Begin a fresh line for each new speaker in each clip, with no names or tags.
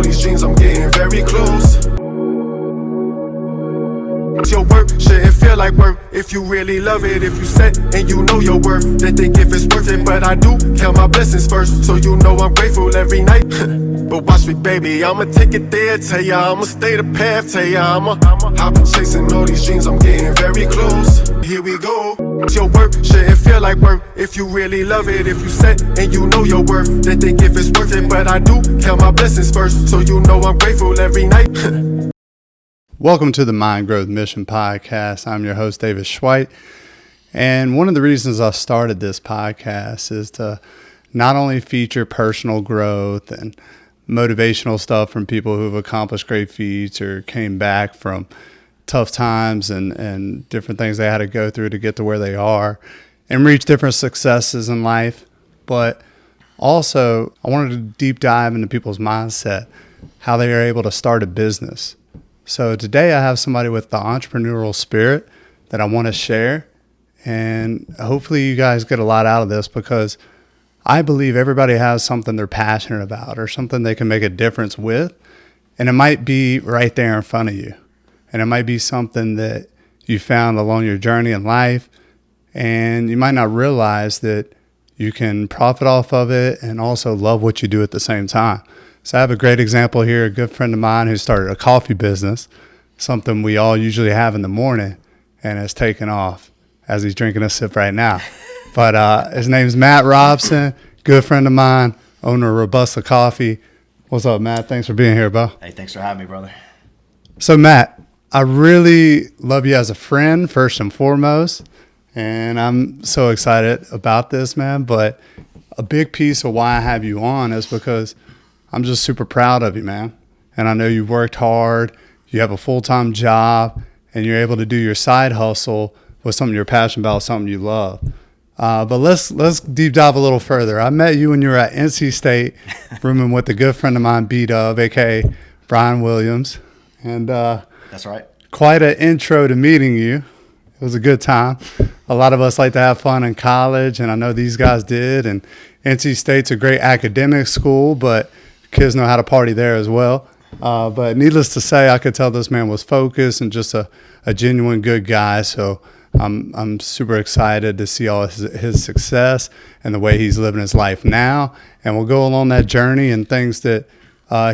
these dreams, I'm getting very close. Your work shouldn't feel like work if you really love it. If you set and you know your worth, then think if it's worth it. But I do count my blessings first, so you know I'm grateful every night. But watch me, baby, I'ma take it there. Tell ya I'ma stay the path. Tell ya I've been chasing all these dreams, I'm getting very close. Here we go. Your work shouldn't feel like work if you really love it. If you set and you know your worth, then think if it's worth it. But I do count my blessings first, so you know I'm grateful every night.
Welcome to the Mind Growth Mission Podcast. I'm your host, David Schweit. And one of the reasons I started this podcast is to not only feature personal growth and motivational stuff from people who've accomplished great feats or came back from tough times and different things they had to go through to get to where they are and reach different successes in life. But also, I wanted to deep dive into people's mindset, how they are able to start a business. So today I have somebody with the entrepreneurial spirit that I want to share, and hopefully you guys get a lot out of this because I believe everybody has something they're passionate about or something they can make a difference with, and it might be right there in front of you, and it might be something that you found along your journey in life, and you might not realize that you can profit off of it and also love what you do at the same time. So I have a great example here, a good friend of mine who started a coffee business, something we all usually have in the morning, and has taken off as he's drinking a sip right now. But his name's Matt Robson, good friend of mine, owner of Robusta Coffee. What's up, Matt? Thanks for being here, bro.
Hey, thanks for having me, brother.
So, Matt, I really love you as a friend, first and foremost, and I'm so excited about this, man. But a big piece of why I have you on is because I'm just super proud of you, man. And I know you've worked hard, you have a full-time job, and you're able to do your side hustle with something you're passionate about, something you love. But let's deep dive a little further. I met you when you were at NC State, rooming with a good friend of mine, B-Dub, a.k.a. Brian Williams. And
that's right.
Quite an intro to meeting you. It was a good time. A lot of us like to have fun in college, and I know these guys did. And NC State's a great academic school, but kids know how to party there as well. But needless to say, I could tell this man was focused and just a genuine good guy. So I'm super excited to see all his success and the way he's living his life now. And we'll go along that journey and things that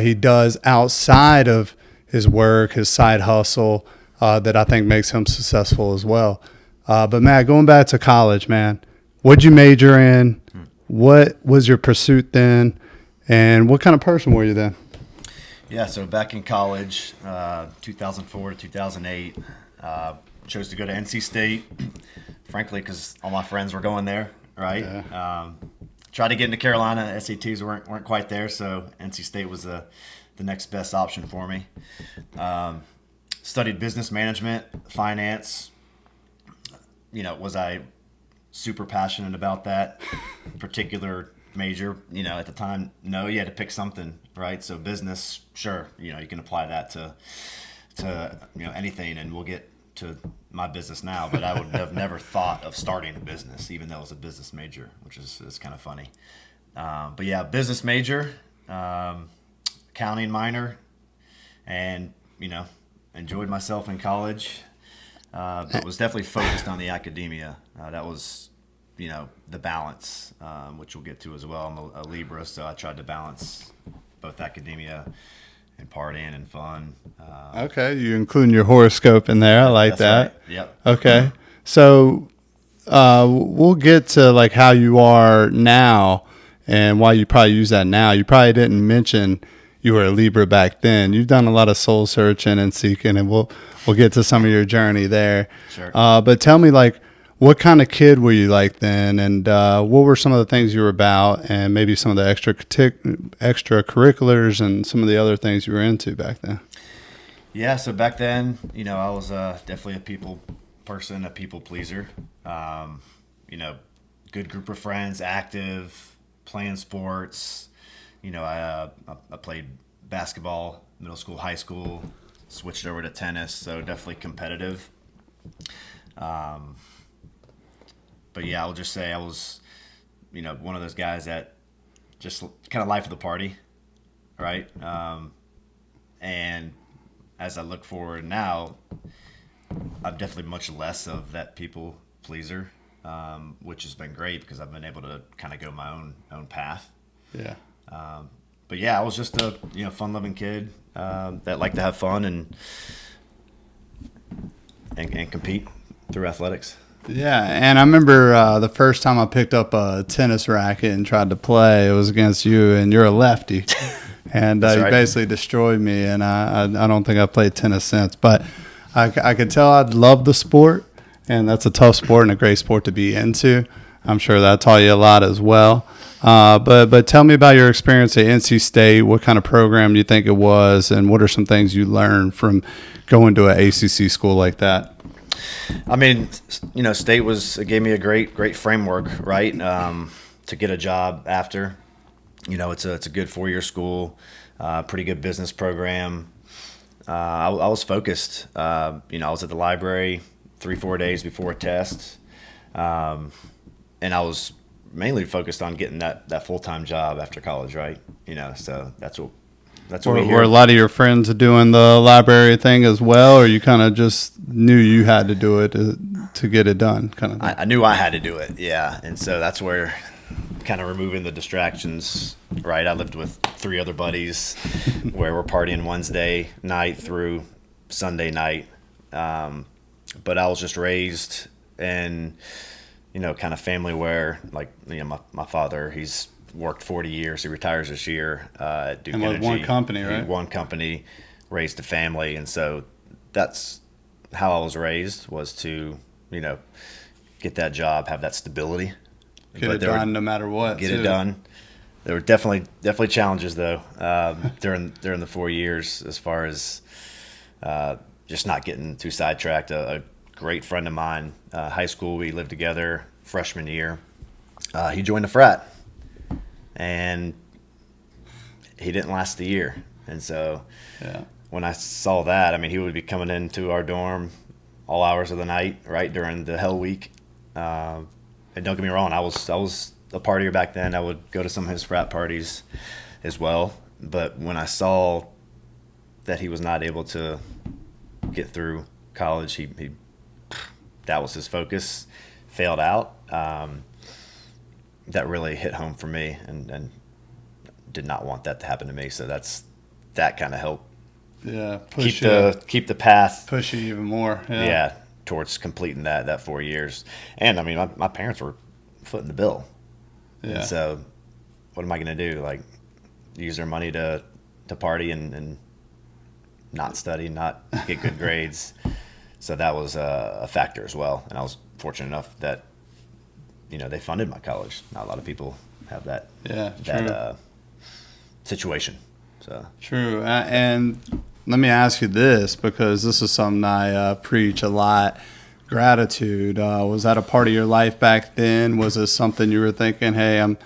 he does outside of his work, his side hustle, that I think makes him successful as well. But Matt, going back to college, man, what'd you major in? What was your pursuit then? And what kind of person were you then?
Yeah, so back in college, 2004 to 2008, chose to go to NC State, frankly, because all my friends were going there, right? Yeah. Tried to get into Carolina. SATs weren't quite there, so NC State was the next best option for me. Studied business management, finance. Was I super passionate about that particular major? At the time, no, you had to pick something, right? So business, sure, you can apply that to anything, and we'll get to my business now, but I would have never thought of starting a business, even though it was a business major, which is kind of funny. But yeah, business major, accounting minor, and enjoyed myself in college, but was definitely focused on the academia. That was the balance, which we'll get to as well. I'm a Libra, so I tried to balance both academia and partying and fun.
Okay, you including your horoscope in there. I like that.
Right. Yep.
Okay, so we'll get to like how you are now and why you probably use that now. You probably didn't mention you were a Libra back then. You've done a lot of soul searching and seeking, and we'll get to some of your journey there.
Sure.
But tell me, like, what kind of kid were you like then, and what were some of the things you were about, and maybe some of the extracurriculars and some of the other things you were into back then?
Yeah, so back then, I was definitely a people person, a people pleaser. Good group of friends, active, playing sports. I played basketball, middle school, high school, switched over to tennis, so definitely competitive. But yeah, I'll just say I was, one of those guys that just kind of life of the party, right? And as I look forward now, I'm definitely much less of that people pleaser, which has been great because I've been able to kind of go my own path.
Yeah.
But yeah, I was just a fun-loving kid that liked to have fun and compete through athletics.
Yeah, and I remember the first time I picked up a tennis racket and tried to play, it was against you, and you're a lefty. And
That's
you
right.
basically destroyed me, and I don't think I've played tennis since. But I could tell I loved the sport, and that's a tough sport and a great sport to be into. I'm sure that taught you a lot as well. But tell me about your experience at NC State. What kind of program do you think it was, and what are some things you learned from going to an ACC school like that?
I mean, State it gave me a great framework, right? To get a job after, it's a good 4-year school, pretty good business program. I was focused. I was at the library 3-4 days before a test, and I was mainly focused on getting that full-time job after college, right? So that's what we hear.
Were a lot of your friends doing the library thing as well, or you kind of just knew you had to do it to get it done, kind of thing?
I knew I had to do it, yeah. And so that's where kind of removing the distractions, right? I lived with 3 other buddies where we're partying Wednesday night through Sunday night. But I was just raised in, kind of family where, like, my father, he's worked 40 years. He retires this year at Duke
And
Energy.
with one company, right?
One company, raised a family. And so that's how I was raised, was to, get that job, have that stability.
Get it done no matter what.
Get it done. There were definitely challenges, though, during the 4 years, as far as just not getting too sidetracked. A great friend of mine, high school, we lived together freshman year. He joined the frat. And he didn't last the year. And so when I saw that, I mean, he would be coming into our dorm all hours of the night, right, during the hell week. And don't get me wrong, I was a partier back then. I would go to some of his frat parties as well. But when I saw that he was not able to get through college, he that was his focus, failed out. That really hit home for me, and did not want that to happen to me. So that kind of helped keep the path,
push you even more.
Yeah, towards completing that 4 years. And I mean, my parents were footing the bill.
Yeah.
And so what am I going to do? Like, use their money to party and not study, not get good grades. So that was a factor as well. And I was fortunate enough that they funded my college. Not a lot of people have that situation. So
true. And let me ask you this, because this is something I preach a lot. Gratitude. Was that a part of your life back then? Was it something you were thinking, hey, I'm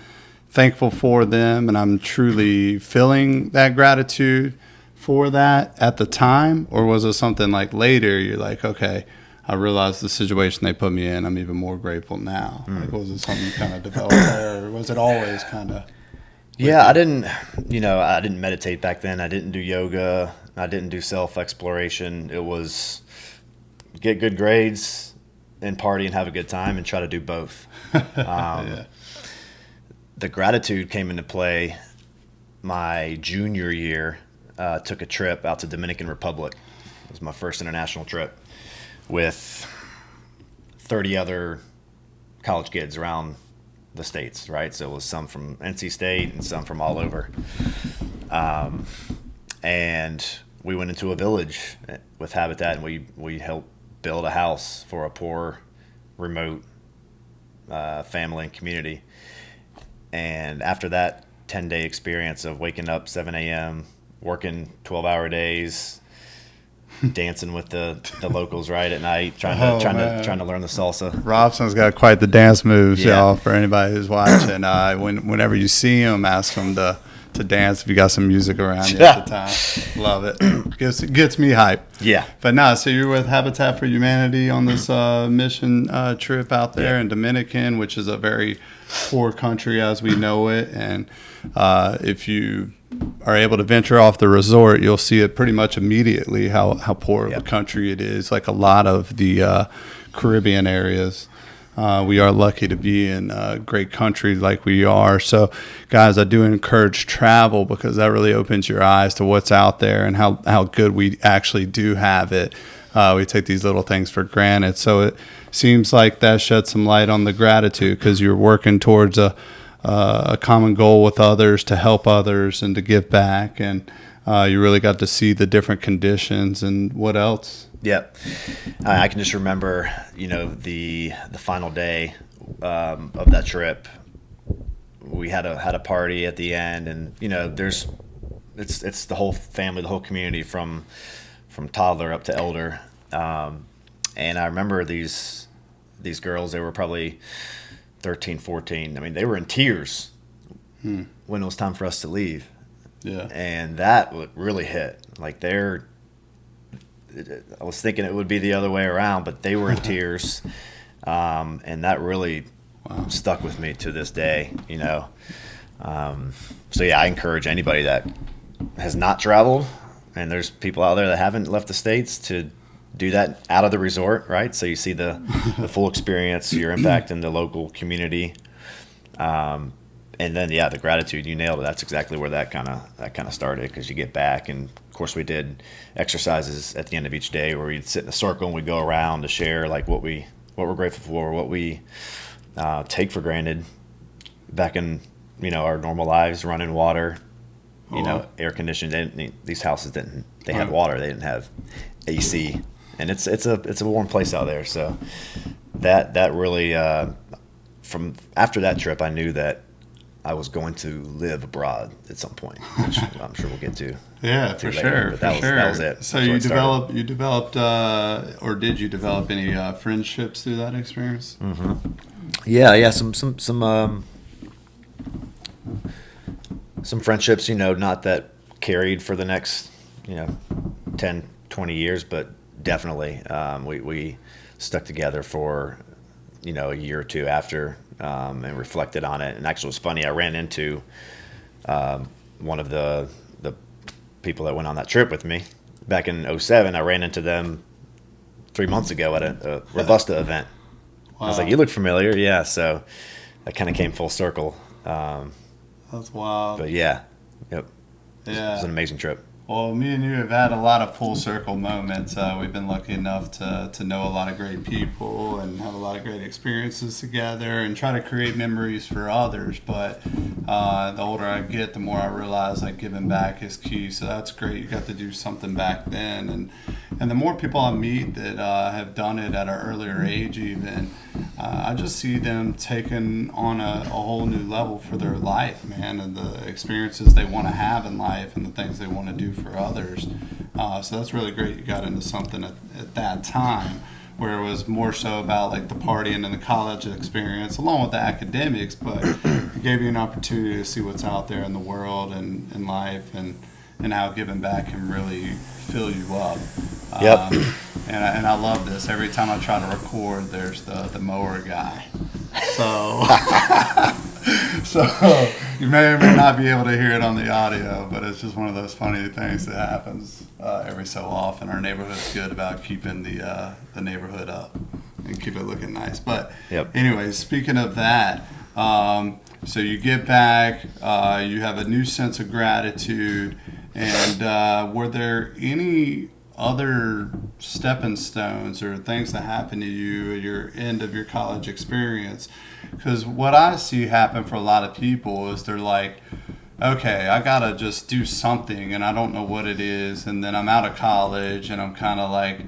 thankful for them and I'm truly feeling that gratitude for that at the time? Or was it something like later you're like, okay, I realized the situation they put me in, I'm even more grateful now? Like, was it something you kind of developed there, or was it always kind of?
Yeah, I didn't meditate back then. I didn't do yoga. I didn't do self-exploration. It was get good grades and party and have a good time and try to do both. The gratitude came into play my junior year. Took a trip out to Dominican Republic. It was my first international trip, with 30 other college kids around the states, right? So it was some from NC State and some from all over. And we went into a village with Habitat, and we helped build a house for a poor, remote family and community. And after that 10-day experience of waking up 7 a.m., working 12-hour days, dancing with the locals right at night, trying to learn the salsa.
Robson's got quite the dance moves,
Yeah.
y'all. For anybody who's watching, whenever you see him, ask him to dance if you got some music around you at the time. Love it. Gets me hyped.
Yeah.
But no, so you're with Habitat for Humanity on this mission trip out there in Dominican, which is a very poor country as we know it. And if you are able to venture off the resort, you'll see it pretty much immediately how poor of a country it is. Like a lot of the Caribbean areas. We are lucky to be in a great country like we are. So, guys, I do encourage travel because that really opens your eyes to what's out there and how good we actually do have it. We take these little things for granted. So it seems like that shed some light on the gratitude because you're working towards a common goal with others to help others and to give back. And you really got to see the different conditions and what else.
Yep. I can just remember, the final day of that trip. We had a party at the end, and it's the whole family, the whole community from toddler up to elder. And I remember these girls. They were probably 13, 14. I mean, they were in tears when it was time for us to leave.
Yeah.
And that really hit. Like I was thinking it would be the other way around, but they were in tears, and that really stuck with me to this day. So yeah, I encourage anybody that has not traveled, and there's people out there that haven't left the States, to do that out of the resort, right? So you see the full experience, your impact in the local community, and then the gratitude. You nailed it. That's exactly where that kind of started, because you get back, and of course we did exercises at the end of each day where we'd sit in a circle and we'd go around to share like what we're grateful for, what we take for granted back in our normal lives, running water, air conditioning. These houses didn't. They had water. They didn't have AC, and it's a warm place out there. So that really from after that trip, I knew that I was going to live abroad at some point, which I'm sure we'll get to.
Yeah, for sure.
But that was it.
So you developed, or did you develop any friendships through that experience?
Mm-hmm. Yeah. Some friendships, not that carried for the next, 10, 20 years, but definitely we stuck together for, a year or two after. And reflected on it. And actually, it was funny. I ran into one of the people that went on that trip with me back in 2007. I ran into them 3 months ago at a Robusta event. Wow. I was like, "You look familiar." Yeah, so that kind of came full circle.
That's wild.
But yeah, yep.
Yeah,
it was an amazing trip.
Well, me and you have had a lot of full circle moments. We've been lucky enough to know a lot of great people and have a lot of great experiences together and try to create memories for others. But the older I get, the more I realize like giving back is key. So that's great. You got to do something back then. And the more people I meet that have done it at an earlier age even, I just see them taking on a whole new level for their life, man, and the experiences they want to have in life and the things they want to do for others. So that's really great. You got into something at that time where it was more so about like the partying and the college experience along with the academics, but it gave you an opportunity to see what's out there in the world and in life and how giving back can really fill you up.
Yep.
And I love this. Every time I try to record, there's the mower guy. So you may or may not be able to hear it on the audio, but it's just one of those funny things that happens every so often. Our neighborhood's good about keeping the neighborhood up and keep it looking nice. But anyways, speaking of that, so you get back, you have a new sense of gratitude, and were there any other stepping stones or things that happened to you at your end of your college experience? Because what I see happen for a lot of people is they're like, okay, I gotta just do something and I don't know what it is, and then I'm out of college and I'm kind of like,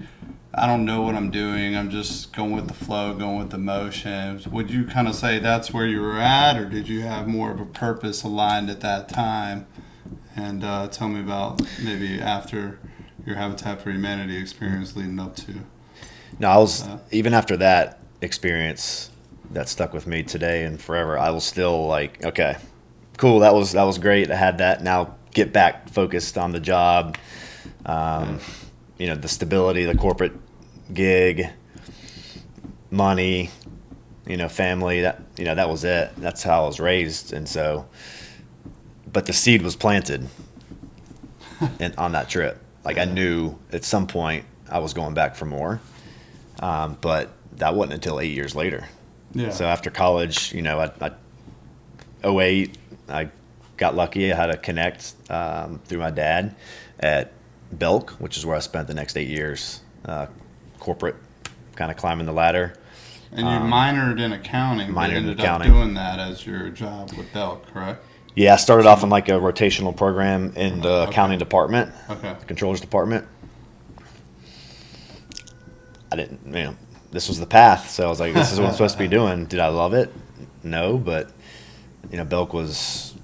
I don't know what I'm doing, I'm just going with the flow, going with the motions. Would you kind of say that's where you were at, or did you have more of a purpose aligned at that time? And tell me about maybe after your Habitat for Humanity experience leading up to.
No, I was even after that experience that stuck with me today and forever. I was still like, okay, cool. That was great. I had that. Now get back focused on the job. The stability, the corporate gig, money, family. That was it. That's how I was raised, and so but the seed was planted on that trip. Like I knew at some point I was going back for more, but that wasn't until 8 years later.
Yeah.
So after college, I 08, I got lucky. I had a connect through my dad at Belk, which is where I spent the next 8 years, corporate, kind of climbing the ladder.
And you minored in accounting, but ended up doing that as your job with Belk, correct?
Yeah, I started off in like a rotational program in the accounting department,
the
controllers department. I didn't, this was the path. So I was like, this is what I'm supposed to be doing. Did I love it? No, but, Belk was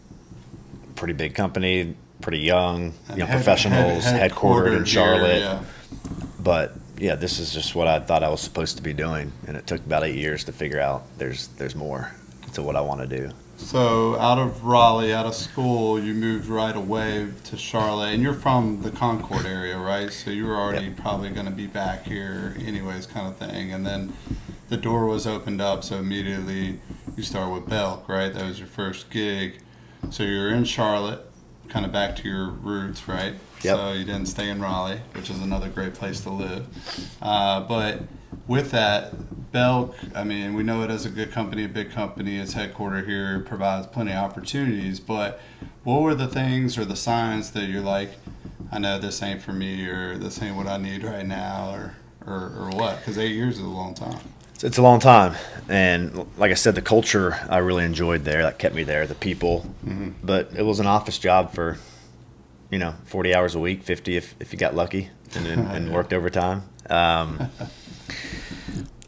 a pretty big company, pretty young, professionals, headquartered in Charlotte.
Yeah.
But yeah, this is just what I thought I was supposed to be doing. And it took about 8 years to figure out there's more to what I want to do.
So out of Raleigh, out of school, you moved right away to Charlotte, and you're from the Concord area, right? So you were already probably going to be back here anyways, kind of thing. And then the door was opened up, so immediately you start with Belk, right? That was your first gig. So you're in Charlotte, kind of back to your roots, right?
Yep.
So you didn't stay in Raleigh, which is another great place to live. But with that, Belk, I mean, we know it as a good company, a big company. It's headquartered here, provides plenty of opportunities. But what were the things or the signs that you're like, I know this ain't for me, or this ain't what I need right now, or what? Because 8 years is a long time.
It's a long time. And like I said, the culture I really enjoyed there. That kept me there, the people. Mm-hmm. But it was an office job for, 40 hours a week, 50 if you got lucky and worked overtime.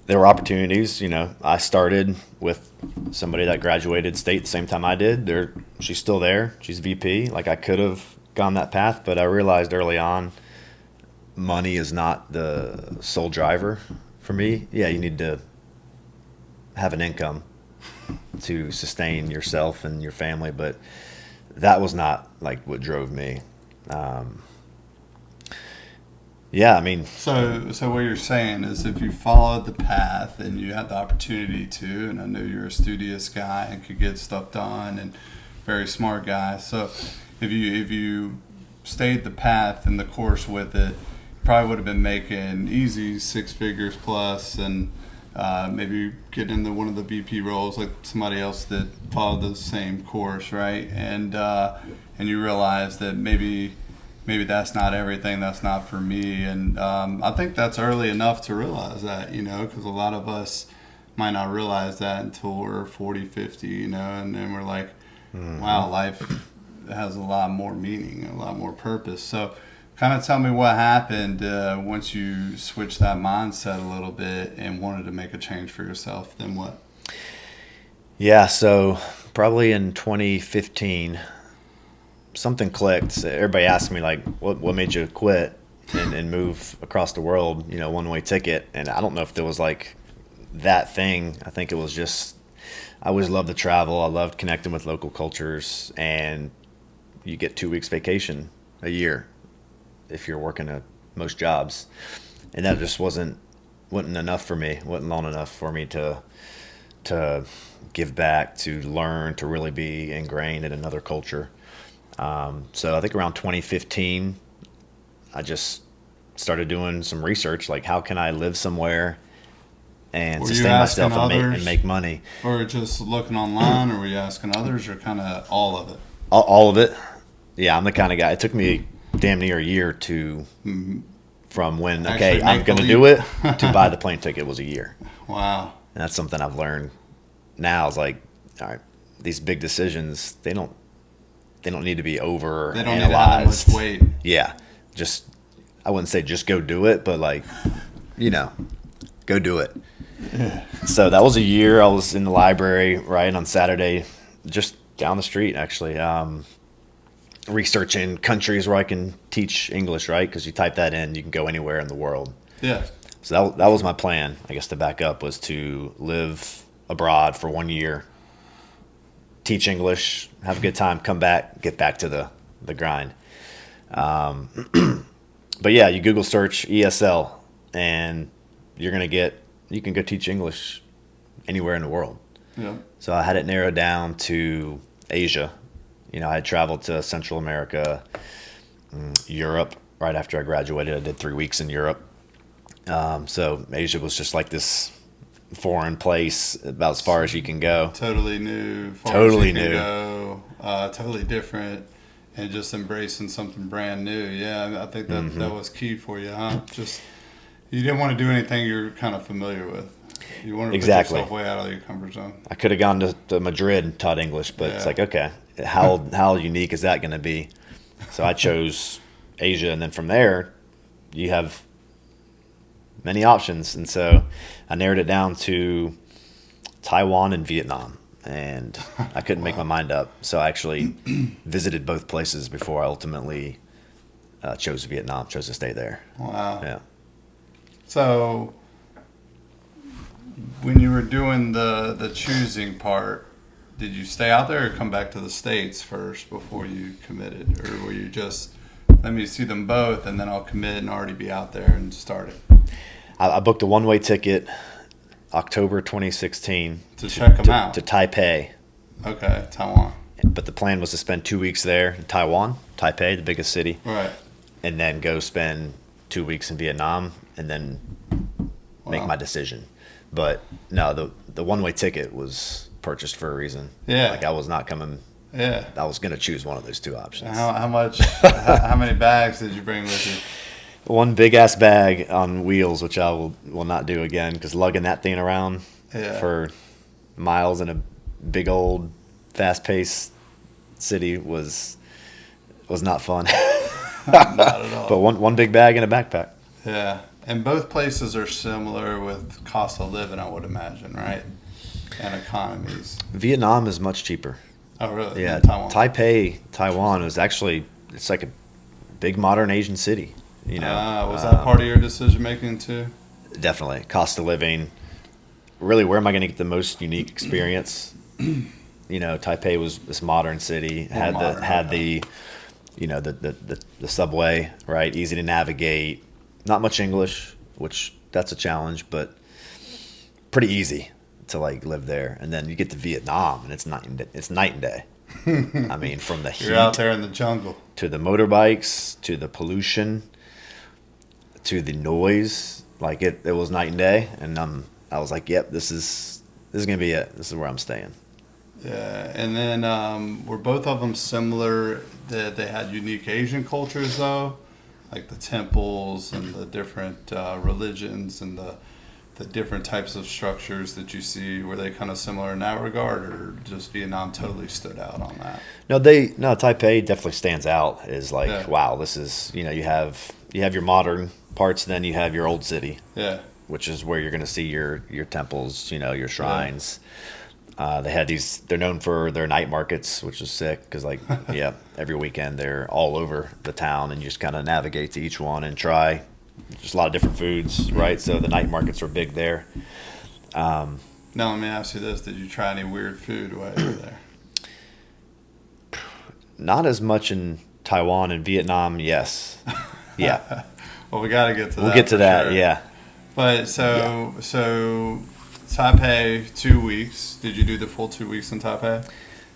There were opportunities. I started with somebody that graduated state the same time I did. She's still there. She's VP. Like I could have gone that path, but I realized early on money is not the sole driver for me. Yeah, you need to have an income to sustain yourself and your family, but that was not like what drove me. Yeah, I mean.
So what you're saying is, if you followed the path and you had the opportunity to, and I know you're a studious guy and could get stuff done, and very smart guy. So if you stayed the path and the course with it, you probably would have been making easy 6 figures plus, and maybe get into one of the VP roles like somebody else that followed the same course, right? And you realize that maybe that's not everything, that's not for me. And I think that's early enough to realize that, because a lot of us might not realize that until we're 40, 50, and then we're like, wow, life has a lot more meaning, a lot more purpose. So kind of tell me what happened once you switched that mindset a little bit and wanted to make a change for yourself. Then what?
Yeah, so probably in 2015, something clicked. Everybody asked me, like, what made you quit and move across the world, one-way ticket. And I don't know if there was, like, that thing. I think it was just, I always loved to travel. I loved connecting with local cultures. And you get 2 weeks vacation a year if you're working at most jobs. And that just wasn't enough for me, wasn't long enough for me to give back, to learn, to really be ingrained in another culture. So I think around 2015, I just started doing some research, like how can I live somewhere and sustain myself and make money.
Or just looking online, or were you asking others, or kind of all of it?
All of it. Yeah, I'm the kind of guy. It took me damn near a year from when, okay, I'm going to do it, to buy the plane ticket was a year.
Wow.
And that's something I've learned now. Is like, all right, these big decisions, they don't need to be over
They don't need to have much weight.
Yeah. I wouldn't say just go do it, but like, go do it. Yeah. So that was a year. I was in the library, right, on Saturday, just down the street, actually, researching countries where I can teach English, right? Because you type that in, you can go anywhere in the world.
Yeah.
So that was my plan, I guess, to back up, was to live abroad for 1 year, teach English, have a good time, come back, get back to the grind. But yeah, you Google search ESL, and you can go teach English anywhere in the world.
Yeah.
So I had it narrowed down to Asia, I had traveled to Central America, Europe right after I graduated. I did 3 weeks in Europe. So Asia was just like this foreign place, about as far as you can go.
Totally new. Far
Totally
as you can
new.
Go, totally different, and just embracing something brand new. Yeah, I think that that was key for you, huh? Just you didn't want to do anything you're kind of familiar with. You wanted to
Exactly.
put yourself way out of your comfort zone.
I could have gone to Madrid and taught English, but it's
Yeah.
like, okay, how unique is that going to be? So I chose Asia, and then from there, you have many options, and so I narrowed it down to Taiwan and Vietnam, and I couldn't make my mind up. So I actually visited both places before I ultimately chose Vietnam, chose to stay there.
Wow.
Yeah.
So when you were doing the choosing part, did you stay out there or come back to the States first before you committed? Or were you just, let me see them both and then I'll commit and already be out there and start it?
I booked a one-way ticket October 2016
To check them out.
to Taipei.
Okay, Taiwan.
But the plan was to spend 2 weeks there in Taiwan, Taipei, the biggest city,
Right.
and then go spend 2 weeks in Vietnam and then make
Wow.
my decision. But no, the one-way ticket was purchased for a reason.
Yeah.
Like I was not coming.
Yeah.
I was going to choose one of those two options.
How much, how many bags did you bring with you?
One big ass bag on wheels, which I will not do again, because lugging that thing around
Yeah.
for miles in a big old fast-paced city was not fun.
Not at all.
But one big bag and a backpack.
Yeah. And both places are similar with cost of living, I would imagine, right? And economies.
Vietnam is much cheaper.
Oh, really?
Yeah,
In Taiwan.
Taipei, Taiwan is actually, it's like a big modern Asian city.
Was that part of your decision making too?
Definitely cost of living. Really, where am I going to get the most unique experience? Taipei was this modern city. Had
modern,
the subway, right? Easy to navigate. Not much English, which that's a challenge, but pretty easy to like live there. And then you get to Vietnam, and it's night and day. I mean, from the
You're out
heat
there in the jungle.
to the motorbikes to the pollution to the noise, like it was night and day. And I was like, yep, this is gonna be it. This is where I'm staying.
Yeah, and then were both of them similar that they had unique Asian cultures though, like the temples and the different religions and the different types of structures that you see. Were they kind of similar in that regard, or just Vietnam totally stood out on that?
No, Taipei definitely stands out as like,
Yeah.
wow, this is, you have your modern parts, then you have your old city,
Yeah,
which is where you're going to see your temples, your shrines. They're known for their night markets, which is sick because like, yeah, every weekend they're all over the town and you just kind of navigate to each one and try just a lot of different foods, right? So the night markets are big there.
Now let me ask you this: did you try any weird food while you were there?
Not as much in Taiwan and Vietnam, yes. Yeah.
Well, we got to get to that.
We'll get to
for
that,
sure.
yeah.
But so Taipei 2 weeks. Did you do the full 2 weeks in Taipei?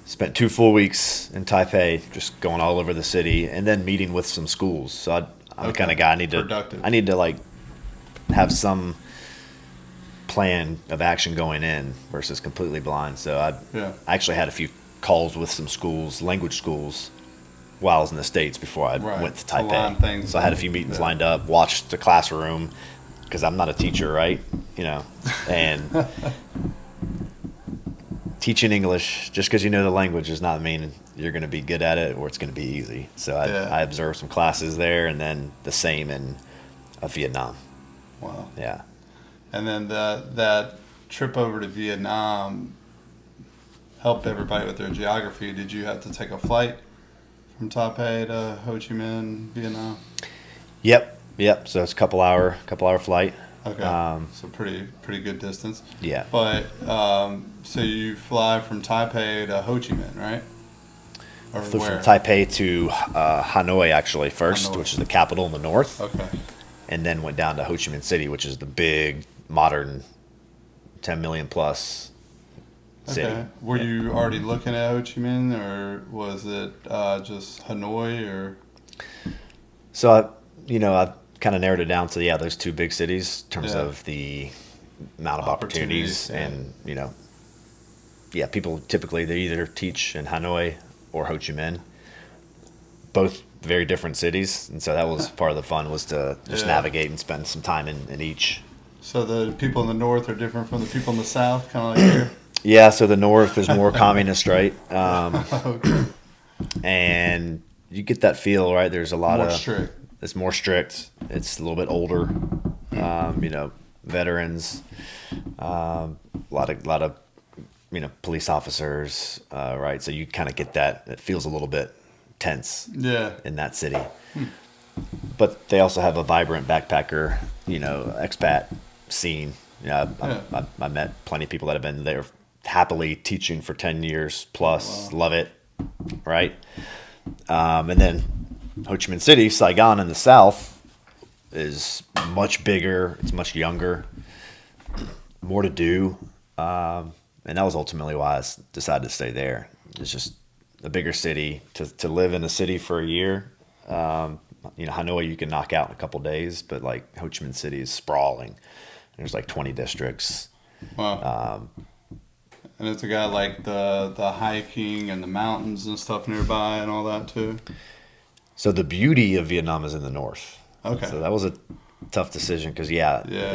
Spent 2 full weeks in Taipei, just going all over the city, and then meeting with some schools. So I'm the kind of guy
Productive.
I need to like have some plan of action going in versus completely blind. So I actually had a few calls with some schools, language schools, while I was in the States before I
Right.
went to
To line
Taipei.
things
So I had a
up.
few meetings
Yeah.
lined up, watched the classroom because I'm not a teacher, right? And teaching English just because you know the language does not mean you're going to be good at it or it's going to be easy. So I observed some classes there, and then the same in Vietnam.
Wow.
Yeah.
And then that trip over to Vietnam helped everybody with their geography. Did you have to take a flight from Taipei to Ho Chi Minh, Vietnam?
Yep. So it's a couple hour flight.
Okay. So pretty good distance.
Yeah.
But so you fly from Taipei to Ho Chi Minh, right? Or
Flew
where?
from Taipei to Hanoi actually first,
Hanoi.
which is the capital in the north,
Okay.
and then went down to Ho Chi Minh City, which is the big modern 10 million plus city.
Okay. Were you already looking at Ho Chi Minh, or was it just Hanoi, or?
So I've kind of narrowed it down to those two big cities in terms of the amount of opportunities, and people typically they either teach in Hanoi or Ho Chi Minh, both very different cities, and so that was part of the fun, was to just navigate and spend some time in each.
So the people in the north are different from the people in the south, kind of like here.
Yeah, so the north is more communist, right?
Okay.
And you get that feel, right? There's a lot
More
of
strict.
It's more strict. It's a little bit older. Veterans, a lot of police officers, right? So you kind of get that. It feels a little bit tense.
Yeah.
In that city. But they also have a vibrant backpacker, expat scene. I met plenty of people that have been there happily teaching for 10 years plus. Wow. Love it, right? And then Ho Chi Minh City, Saigon in the south, is much bigger. It's much younger, more to do. And that was ultimately why I decided to stay there. It's just a bigger city. To live in a city for a year, Hanoi you can knock out in a couple days, but like Ho Chi Minh City is sprawling. There's like 20 districts.
Wow. And it's got like the hiking and the mountains and stuff nearby and all that too.
So the beauty of Vietnam is in the north.
Okay.
So that was a tough decision because in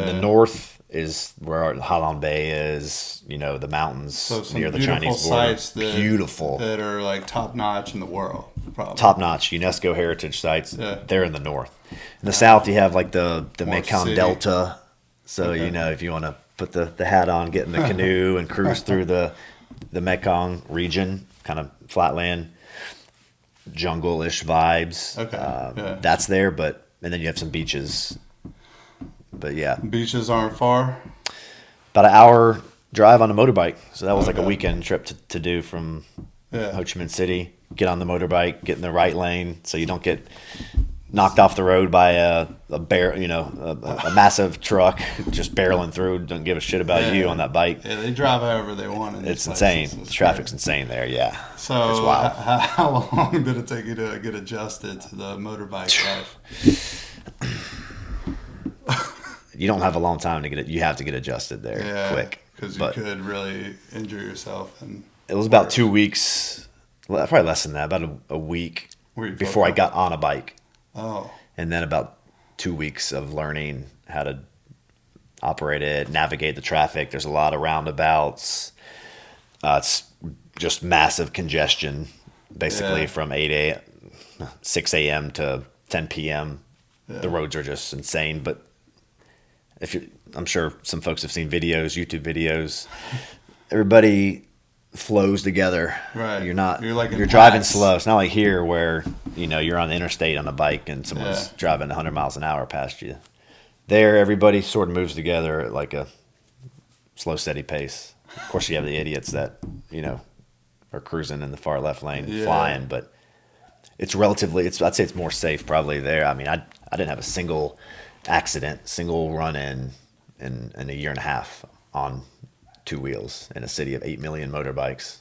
the north is where Ha Long Bay is. The mountains near the Chinese border.
Sites that are like top notch in the world. Probably.
Top notch UNESCO heritage sites. Yeah. They're in the north. In the south, you have like the Mekong Delta. So if you want to put the hat on, get in the canoe and cruise through the Mekong region, kind of flatland, jungle-ish vibes.
Okay.
That's there, and then you have some beaches. But yeah.
Beaches aren't far?
About an hour drive on a motorbike. So that was like a weekend trip to do from Ho Chi Minh City. Get on the motorbike, get in the right lane so you don't get knocked off the road by a massive truck just barreling through. Don't give a shit about you on that bike.
Yeah, they drive however they want.
It's insane. The traffic's insane there. Yeah.
So
it's wild.
How long did it take you to get adjusted to the motorbike life?
You don't have a long time to get it. You have to get adjusted there quick.
Because you could really injure yourself. And
it was about 2 weeks, probably less than that, about a week before I got on a bike.
Oh.
And then about 2 weeks of learning how to operate it, navigate the traffic. There's a lot of roundabouts. It's just massive congestion, basically from 6 a.m. to 10 p.m. Yeah. The roads are just insane. But I'm sure some folks have seen YouTube videos. Everybody flows together.
Right.
You're driving slow. It's not like here where, you're on the interstate on a bike and someone's driving 100 miles an hour past you. There, everybody sort of moves together at like a slow, steady pace. Of course, you have the idiots that, are cruising in the far left lane, flying, but it's I'd say it's more safe probably there. I mean, I didn't have a single accident, single run-in a year and a half on two wheels in a city of 8 million motorbikes.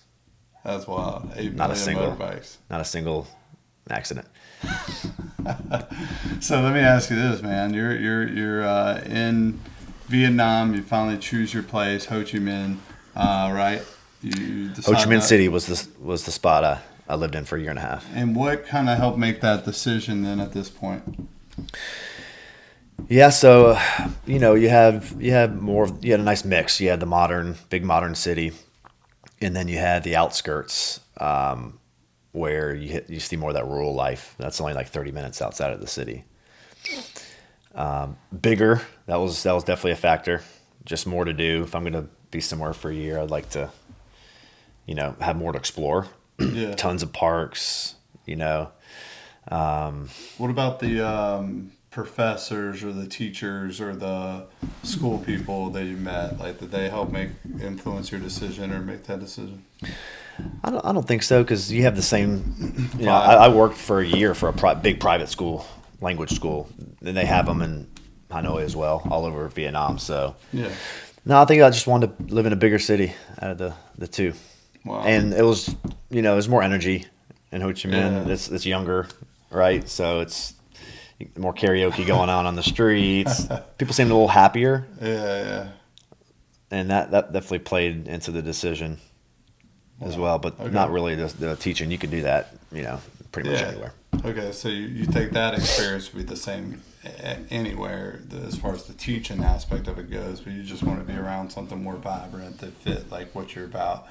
That's wild. 8
not
million motorbikes.
Not a single accident.
So let me ask you this, man. You're in Vietnam. You finally choose your place, Ho Chi Minh, right?
Ho Chi Minh City was the spot I lived in for a year and a half.
And what kind of helped make that decision then at this point?
Yeah, so you had a nice mix. You had the big modern city, and then you had the outskirts where you see more of that rural life. That's only like 30 minutes outside of the city. Bigger, that was definitely a factor. Just more to do. If I'm going to be somewhere for a year, I'd like to, have more to explore.
Yeah.
Tons of parks.
What about the professors or the teachers or the school people that you met? Like, did they help influence your decision or make that decision?
I don't think so, because you have the same. I worked for a year for a big private school, language school, and they have them in Hanoi as well, all over Vietnam. So
yeah,
No, I think I just wanted to live in a bigger city out of the two.
Wow.
And it was, it was more energy in Ho Chi Minh.
Yeah.
It's younger, right? So it's more karaoke going on the streets. People seemed a little happier.
Yeah.
And that definitely played into the decision as well. But not really the teaching. You could do that, pretty much anywhere.
Okay, so you think that experience would be the same anywhere as far as the teaching aspect of it goes, but you just want to be around something more vibrant that fit like what you're about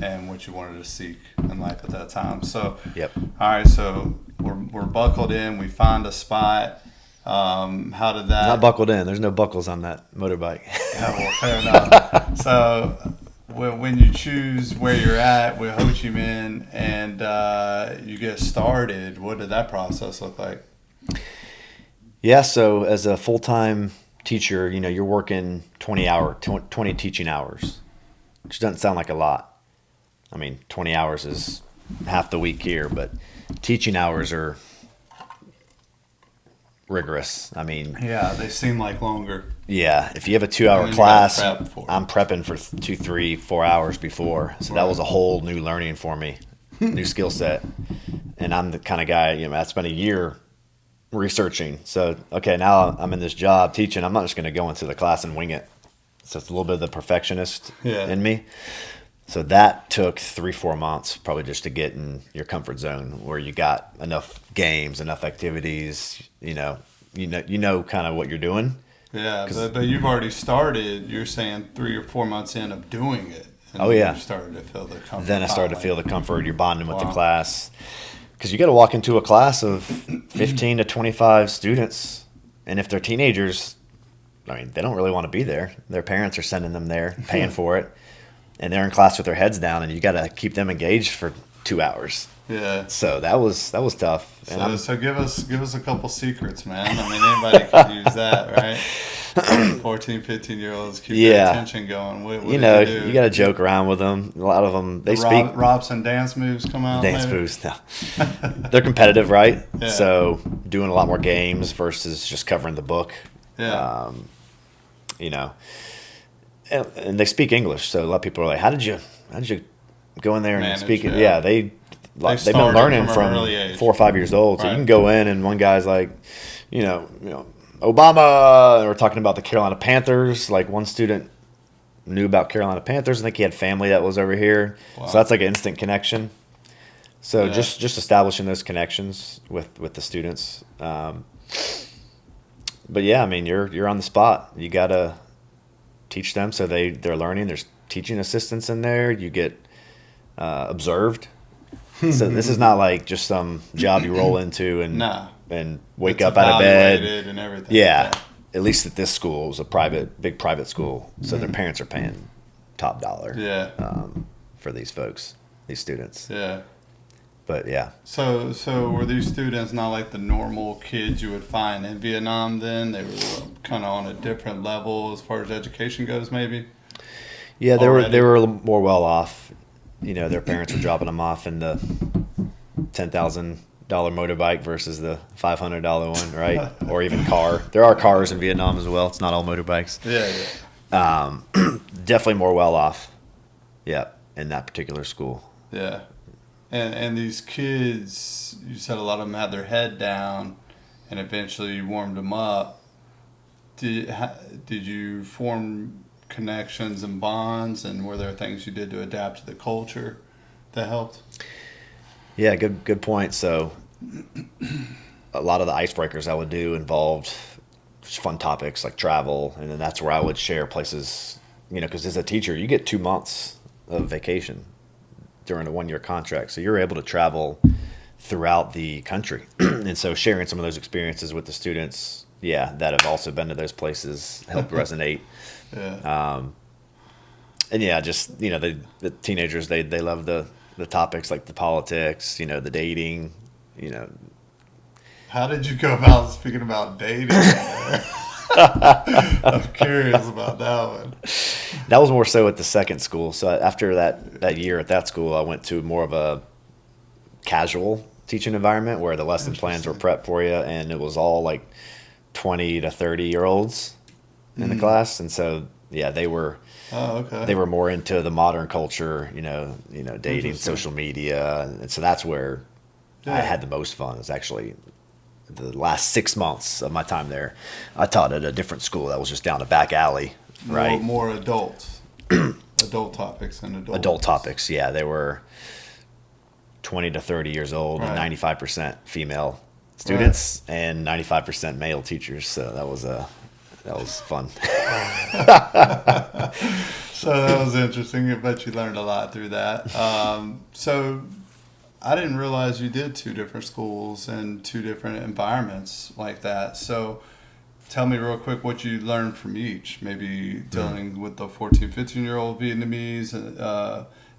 and what you wanted to seek in life at that time. So,
Yep.
All right, so we're buckled in. We find a spot. How did that?
Not buckled in. There's no buckles on that motorbike.
Yeah, well, fair enough. So when you choose where you're at with Ho Chi Minh and you get started, what did that process look like?
Yeah, so as a full-time teacher, you're working 20 teaching hours, which doesn't sound like a lot. I mean, 20 hours is half the week here, but teaching hours are rigorous. I mean,
Yeah, they seem like longer.
yeah, if you have a 2-hour
And you
class,
gotta prep for it.
I'm prepping for 2, 3, 4 hours before. So that was a whole new learning for me, new skill set. And I'm the kind of guy, I spent a year researching. So, okay, now I'm in this job teaching. I'm not just going to go into the class and wing it. So it's a little bit of the perfectionist in me. So that took 3-4 months probably just to get in your comfort zone where you got enough games, enough activities, you know kind of what you're doing.
Yeah, but you've already started, you're saying 3 or 4 months in of doing it. And
Oh, yeah.
You started to feel the comfort.
Then I started to feel the comfort. You're bonding with the
Wow.
class. Because you got to walk into a class of 15 to 25 students. And if they're teenagers, they don't really want to be there. Their parents are sending them there, paying for it. And they're in class with their heads down, and you got to keep them engaged for 2 hours.
Yeah.
So that was tough. And
So give us a couple secrets, man. Anybody could use that, right? 14, 15-year-olds keep their attention going. What do
you
do?
got to joke around with them. A lot of them, they speak.
Robson dance moves come out.
Dance
maybe?
moves. No. They're competitive, right?
Yeah.
So doing a lot more games versus just covering the book.
Yeah.
And they speak English. So a lot of people are like, how did you go in there and
Manage,
speak it?
yeah.
Yeah, they've been
started
learning
from
from
an early age.
4 or 5 years old. So
Right.
you can go in and one guy's like, Obama, and we're talking about the Carolina Panthers. Like one student knew about Carolina Panthers. I think he had family that was over here.
Wow.
So that's like an instant connection. So
Yeah.
just establishing those connections with the students. But yeah, you're on the spot. You gotta teach them so they're learning. There's teaching assistants in there. You get observed. So this is not like just some job you roll into and
Nah.
and wake
It's
up out of bed.
evaluated and everything.
Yeah. At least at this school, it was a big private school. So their parents are paying top dollar
Yeah.
for these folks, these students.
Yeah.
But yeah.
So were these students not like the normal kids you would find in Vietnam then? They were kind of on a different level as far as education goes, maybe?
Yeah,
Already?
they were a little more well off. Their parents were dropping them off in the $10,000 motorbike versus the $500 one, right? Or even car. There are cars in Vietnam as well. It's not all motorbikes.
Yeah.
Definitely more well off. Yeah, in that particular school.
Yeah. And these kids, you said a lot of them had their head down and eventually you warmed them up. Did you form connections and bonds, and were there things you did to adapt to the culture that helped?
Yeah, good point. So a lot of the icebreakers I would do involved just fun topics like travel, and then that's where I would share places, because as a teacher, you get 2 months of vacation during a 1-year contract. So you're able to travel throughout the country. And so sharing some of those experiences with the students, that have also been to those places helped resonate.
Yeah.
And yeah, just, the teenagers, they love the topics like the politics, the dating,
How did you go about speaking about dating? I'm curious about that one.
That was more so at the second school. So after that year at that school, I went to more of a casual teaching environment where the lesson plans were prepped for you, and it was all like 20 to 30-year-olds in the class. And so Yeah, they were.
Oh, okay.
They were more into the modern culture, dating,
Interesting.
social media, and so that's where I
Yeah.
had the most fun. It was actually the last 6 months of my time there. I taught at a different school that was just down the back alley, right?
More adults, adult topics and
Adult topics, yeah. They were 20 to 30 years old, and
Right.
95% female students and 95% male teachers. So that was fun.
So that was interesting. I bet you learned a lot through that. So I didn't realize you did two different schools and two different environments like that. So tell me real quick what you learned from each. Maybe dealing with the 14, 15-year-old Vietnamese,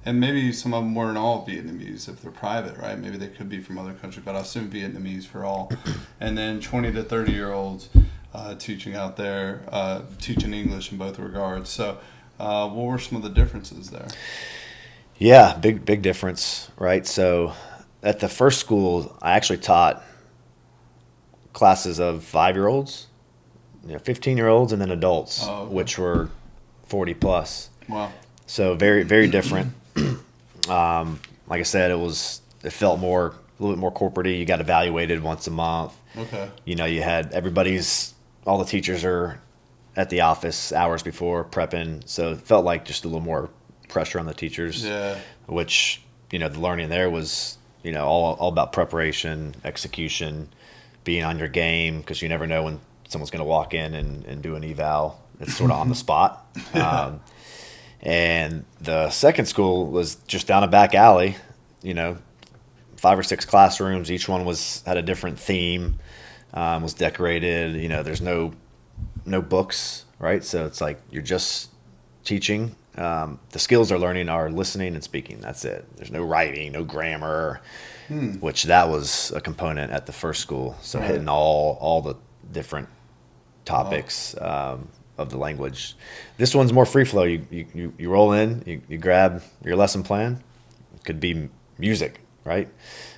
and maybe some of them weren't all Vietnamese if they're private, right? Maybe they could be from other countries, but I assume Vietnamese for all. And then 20 to 30-year-olds teaching out there, teaching English in both regards. So what were some of the differences there?
Yeah, big difference, right? So at the first school, I actually taught classes of 5-year-olds, 15-year-olds, and then adults,
Oh, okay.
which were 40 plus.
Wow.
So very different. Like I said, it felt a little bit more corporate-y. You got evaluated once a month.
Okay.
You had all the teachers are at the office hours before prepping, so it felt like just a little more pressure on the teachers.
Yeah.
Which the learning there was all about preparation, execution, being on your game, because you never know when someone's going to walk in and do an eval. It's sort of on the spot. And the second school was just down a back alley, 5 or 6 classrooms. Each one had a different theme, was decorated. There's no books, right? So it's like you're just teaching. The skills they're learning are listening and speaking. That's it. There's no writing, no grammar, which that was a component at the first school. So
Right.
hitting all the different topics of the language. This one's more free flow. You roll in, you grab your lesson plan. It could be music, right?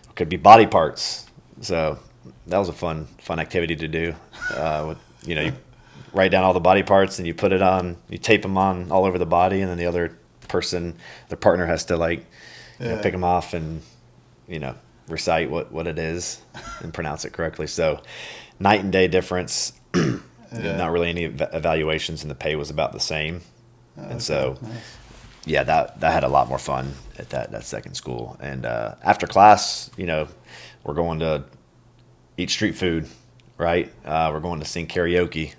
It could be body parts. So that was a fun activity to do. You write down all the body parts and you tape them on all over the body, and then the other person, their partner, has to pick them off and recite what it is and pronounce it correctly. So night and day difference.
Yeah.
Not really any evaluations, and the pay was about the same.
Okay.
And so
Nice.
yeah, that had a lot more fun at that second school. And after class, we're going to eat street food, right? We're going to sing karaoke,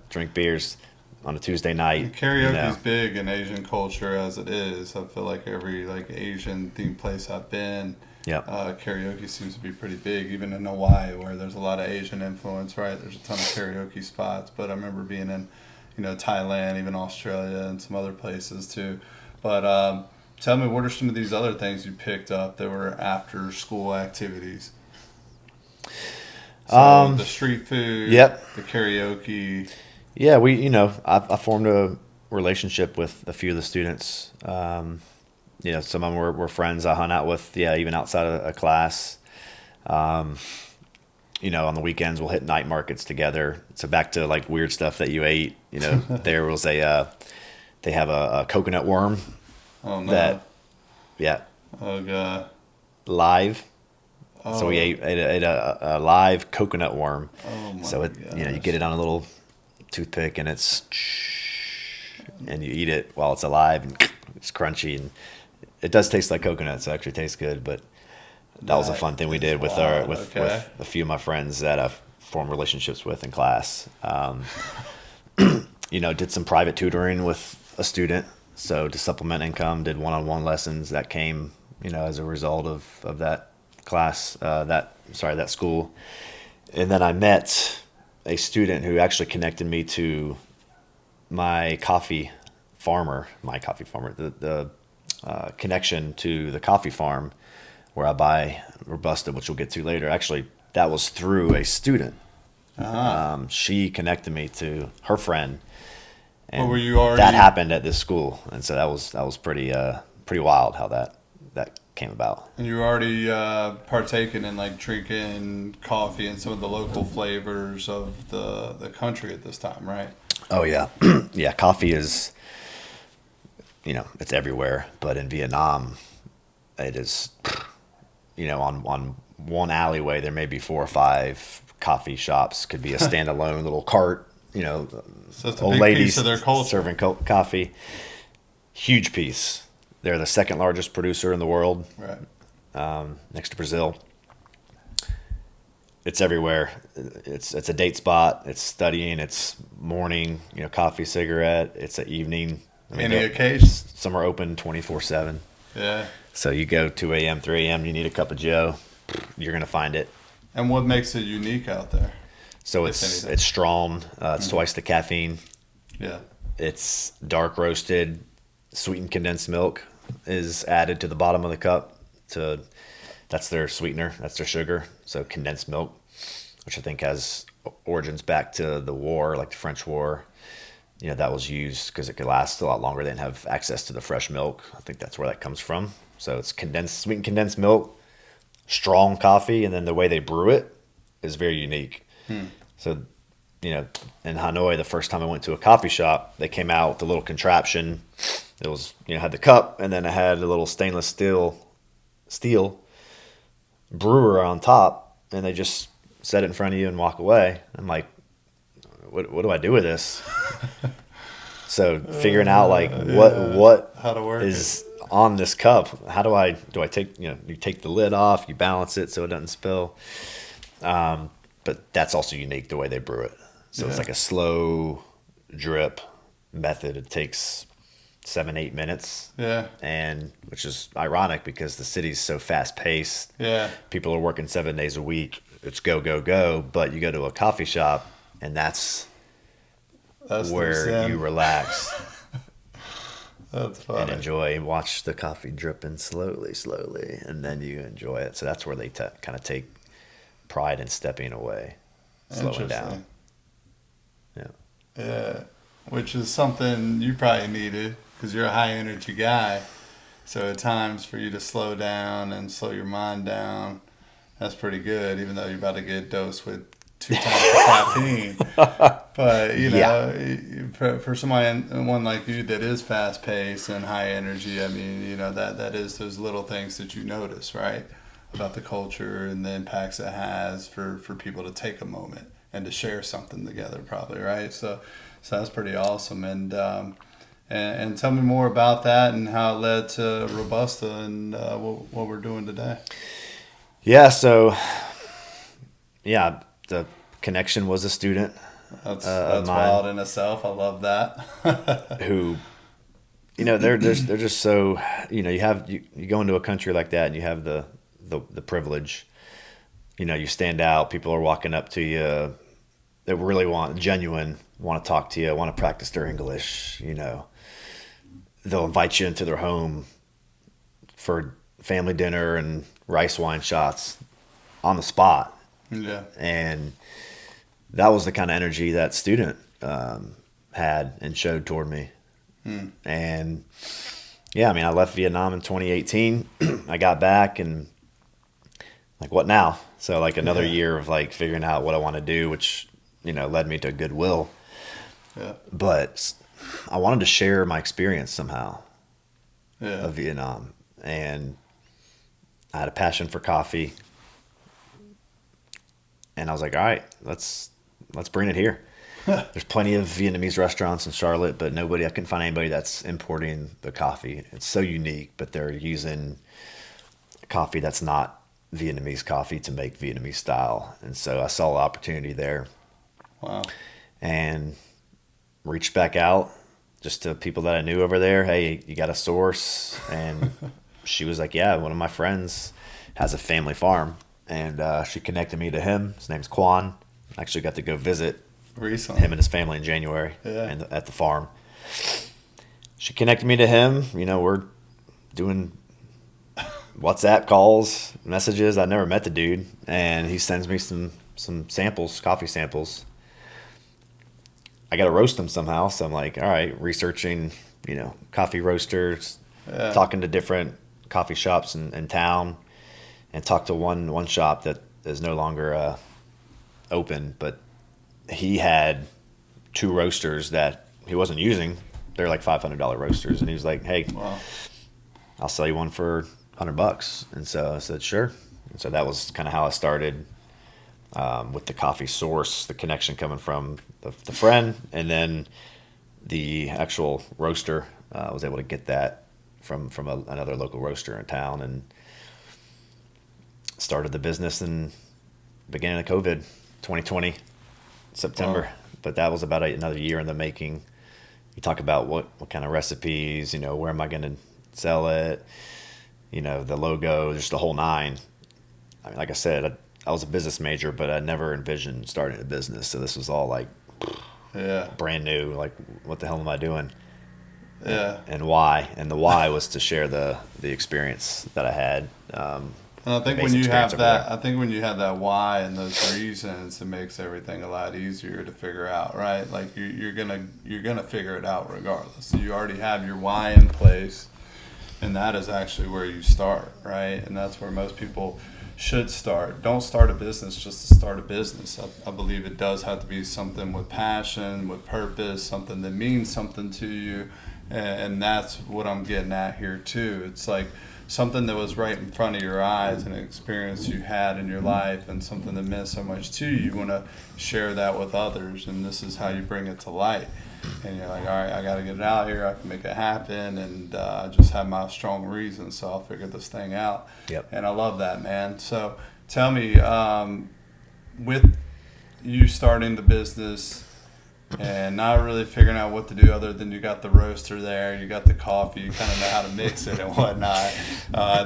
drink beers on a Tuesday night.
Karaoke is big in Asian culture as it is. I feel like every Asian themed place I've been,
Yep.
Karaoke seems to be pretty big, even in Hawaii where there's a lot of Asian influence, right? There's a ton of karaoke spots, but I remember being in, Thailand, even Australia and some other places too. But tell me, what are some of these other things you picked up that were after school activities? So the street food,
Yep.
the karaoke.
Yeah, I formed a relationship with a few of the students. Some of them were friends I hung out with, even outside of class. On the weekends we'll hit night markets together. So back to weird stuff that you ate. There was they have a coconut worm
Oh no.
that, yeah,
Oh god.
live.
Oh.
So we ate a live coconut worm.
Oh my
So you get it on a little toothpick and and you eat it while it's alive, and it's crunchy, and it does taste like coconut, so it actually tastes good. But that was a fun thing we did with with a few of my friends that I've formed relationships with in class. Did some private tutoring with a student, so to supplement income, did one-on-one lessons that came as a result of that class, that school. And then I met a student who actually connected me to my coffee farmer, the connection to the coffee farm where I buy Robusta, which we'll get to later. Actually, that was through a student.
Uh-huh.
She connected me to her friend, and
were you already-
that happened at this school, and so that was pretty wild how that came about.
And you were already partaking in drinking coffee and some of the local flavors of the country at this time, right?
Oh yeah, yeah. Coffee is, it's everywhere. But in Vietnam, it is, on one alleyway there may be 4 or 5 coffee shops. Could be a standalone little cart.
So it's a
Old
big piece
ladies
of their culture.
serving coffee. Huge piece. They're the second largest producer in the world,
Right.
next to Brazil. It's everywhere. It's a date spot. It's studying. It's morning, coffee, cigarette. It's an evening.
Any occasion.
Some are open 24/7.
Yeah.
So you go 2 a.m., 3 a.m. You need a cup of Joe. You're gonna find it.
And what makes it unique out there?
So
If
it's
anything.
it's strong. It's twice the caffeine.
Yeah.
It's dark roasted, sweetened condensed milk is added to the bottom of the cup. That's their sweetener. That's their sugar. So condensed milk, which I think has origins back to the war, like the French War. That was used because it could last a lot longer. They didn't have access to the fresh milk. I think that's where that comes from. So it's sweetened condensed milk, strong coffee, and then the way they brew it is very unique. So, in Hanoi, the first time I went to a coffee shop, they came out with a little contraption. It was, had the cup, and then it had a little stainless steel brewer on top, and they just set it in front of you and walk away. I'm like, what do I do with this? So figuring out like what
How to work
is on this cup. How do I take, you take the lid off, you balance it so it doesn't spill. But that's also unique the way they brew it. So it's
Yeah.
like a slow drip method. It takes 7-8 minutes.
Yeah.
And which is ironic because the city's so fast paced.
Yeah.
People are working 7 days a week. It's go, go, go. But you go to a coffee shop and that's
That's their
where
zen.
you relax
That's
and
funny.
enjoy and watch the coffee dripping slowly, and then you enjoy it. So that's where they kind of take pride in stepping away, slowing down.
Interesting.
Yeah.
Yeah. Which is something you probably needed because you're a high energy guy. So at times for you to slow down and slow your mind down, that's pretty good, even though you're about to get dosed with 2 times the caffeine. But, for someone like you that is fast paced and high energy, I mean, that is those little things that you notice, right? About the culture and the impacts it has for people to take a moment and to share something together, probably, right? So that's pretty awesome. And tell me more about that and how it led to Robusta and what we're doing today.
Yeah. So, the connection was a student
That's
mine.
wild in itself. I love that.
Who, they're just so, you go into a country like that and you have the privilege, you stand out. People are walking up to you. They really want to talk to you, want to practice their English. They'll invite you into their home for family dinner and rice wine shots on the spot.
Yeah.
And that was the kind of energy that student had and showed toward me. And I left Vietnam in 2018. I got back and like, what now? So like another year of like figuring out what I want to do, which, led me to Goodwill.
Yeah.
But I wanted to share my experience somehow
Yeah.
of Vietnam. And I had a passion for coffee. And I was like, all right, let's bring it here. There's plenty of Vietnamese restaurants in Charlotte, but I couldn't find anybody that's importing the coffee. It's so unique, but they're using coffee that's not Vietnamese coffee to make Vietnamese style. And so I saw the opportunity there.
Wow.
And reached back out just to people that I knew over there. Hey, you got a source? And she was like, yeah, one of my friends has a family farm. And she connected me to him. His name's Quan. I actually got to go visit
Recently.
him and his family in January
Yeah.
at the farm. She connected me to him. We're doing WhatsApp calls, messages. I never met the dude. And he sends me some samples, coffee samples. I got to roast them somehow. So I'm like, all right, researching, coffee roasters, talking to different coffee shops in town, and talked to one shop that is no longer open, but he had 2 roasters that he wasn't using. They're like $500 roasters, and he was like, "Hey,
Wow.
I'll sell you one for $100." And so I said, "Sure." And so that was kind of how I started with the coffee source, the connection coming from the friend, and then the actual roaster. I was able to get that from another local roaster in town, and started the business in beginning of COVID, 2020, September.
Wow.
But that was about another year in the making. You talk about what kind of recipes, where am I going to sell it, the logo, just the whole nine. I mean, like I said, I was a business major, but I never envisioned starting a business. So this was all like brand new. Like, what the hell am I doing?
Yeah.
And why? And the why was to share the experience that I had.
And I think when you have that why and those reasons, it makes everything a lot easier to figure out, right? Like you're gonna figure it out regardless. So you already have your why in place, and that is actually where you start, right? And that's where most people should start. Don't start a business just to start a business. I believe it does have to be something with passion, with purpose, something that means something to you, and that's what I'm getting at here too. It's like something that was right in front of your eyes, an experience you had in your life, and something that meant so much to you. You want to share that with others, and this is how you bring it to light. And you're like, all right, I got to get it out here. I can make it happen, and I just have my strong reasons, so I'll figure this thing out.
Yep.
And I love that, man. So tell me, with you starting the business and not really figuring out what to do other than you got the roaster there, you got the coffee, you kind of know how to mix it and whatnot.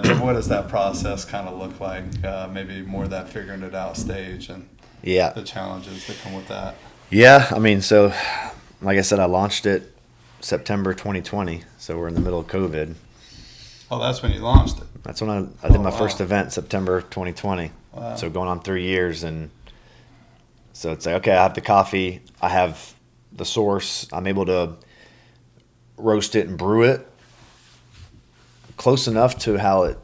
Then what does that process kind of look like? Maybe more that figuring it out stage and the challenges that come with that.
Yeah, I mean, so like I said, I launched it September 2020, so we're in the middle of COVID.
Oh, that's when you launched it.
That's when I did my first event, September 2020.
Wow.
So going on 3 years, and so it's like, okay, I have the coffee, I have the source, I'm able to roast it and brew it close enough to how it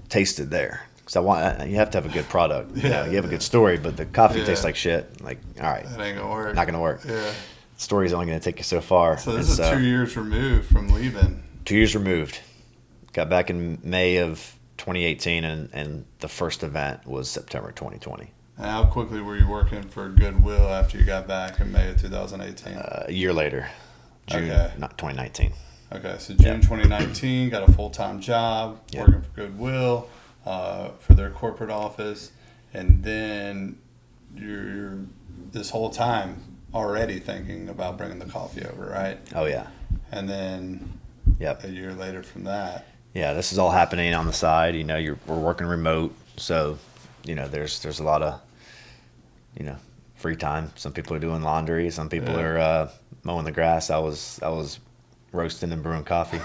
tasted there. Because you have to have a good product. You have a good story, but the coffee tastes like shit. Like, all right,
that ain't gonna work.
Not gonna work.
Yeah.
The story's only gonna take you so far.
So this is 2 years removed from leaving.
2 years removed. Got back in May of 2018, and the first event was September 2020.
And how quickly were you working for Goodwill after you got back in May of 2018?
A year later, June, not 2019.
Okay, so June 2019, got a full-time job, working for Goodwill, for their corporate office, and then you're this whole time already thinking about bringing the coffee over, right?
Oh, yeah.
And then a year later from that.
Yeah, this is all happening on the side. We're working remote, so, there's a lot of, free time. Some people are doing laundry. Some people are mowing the grass. I was roasting and brewing coffee.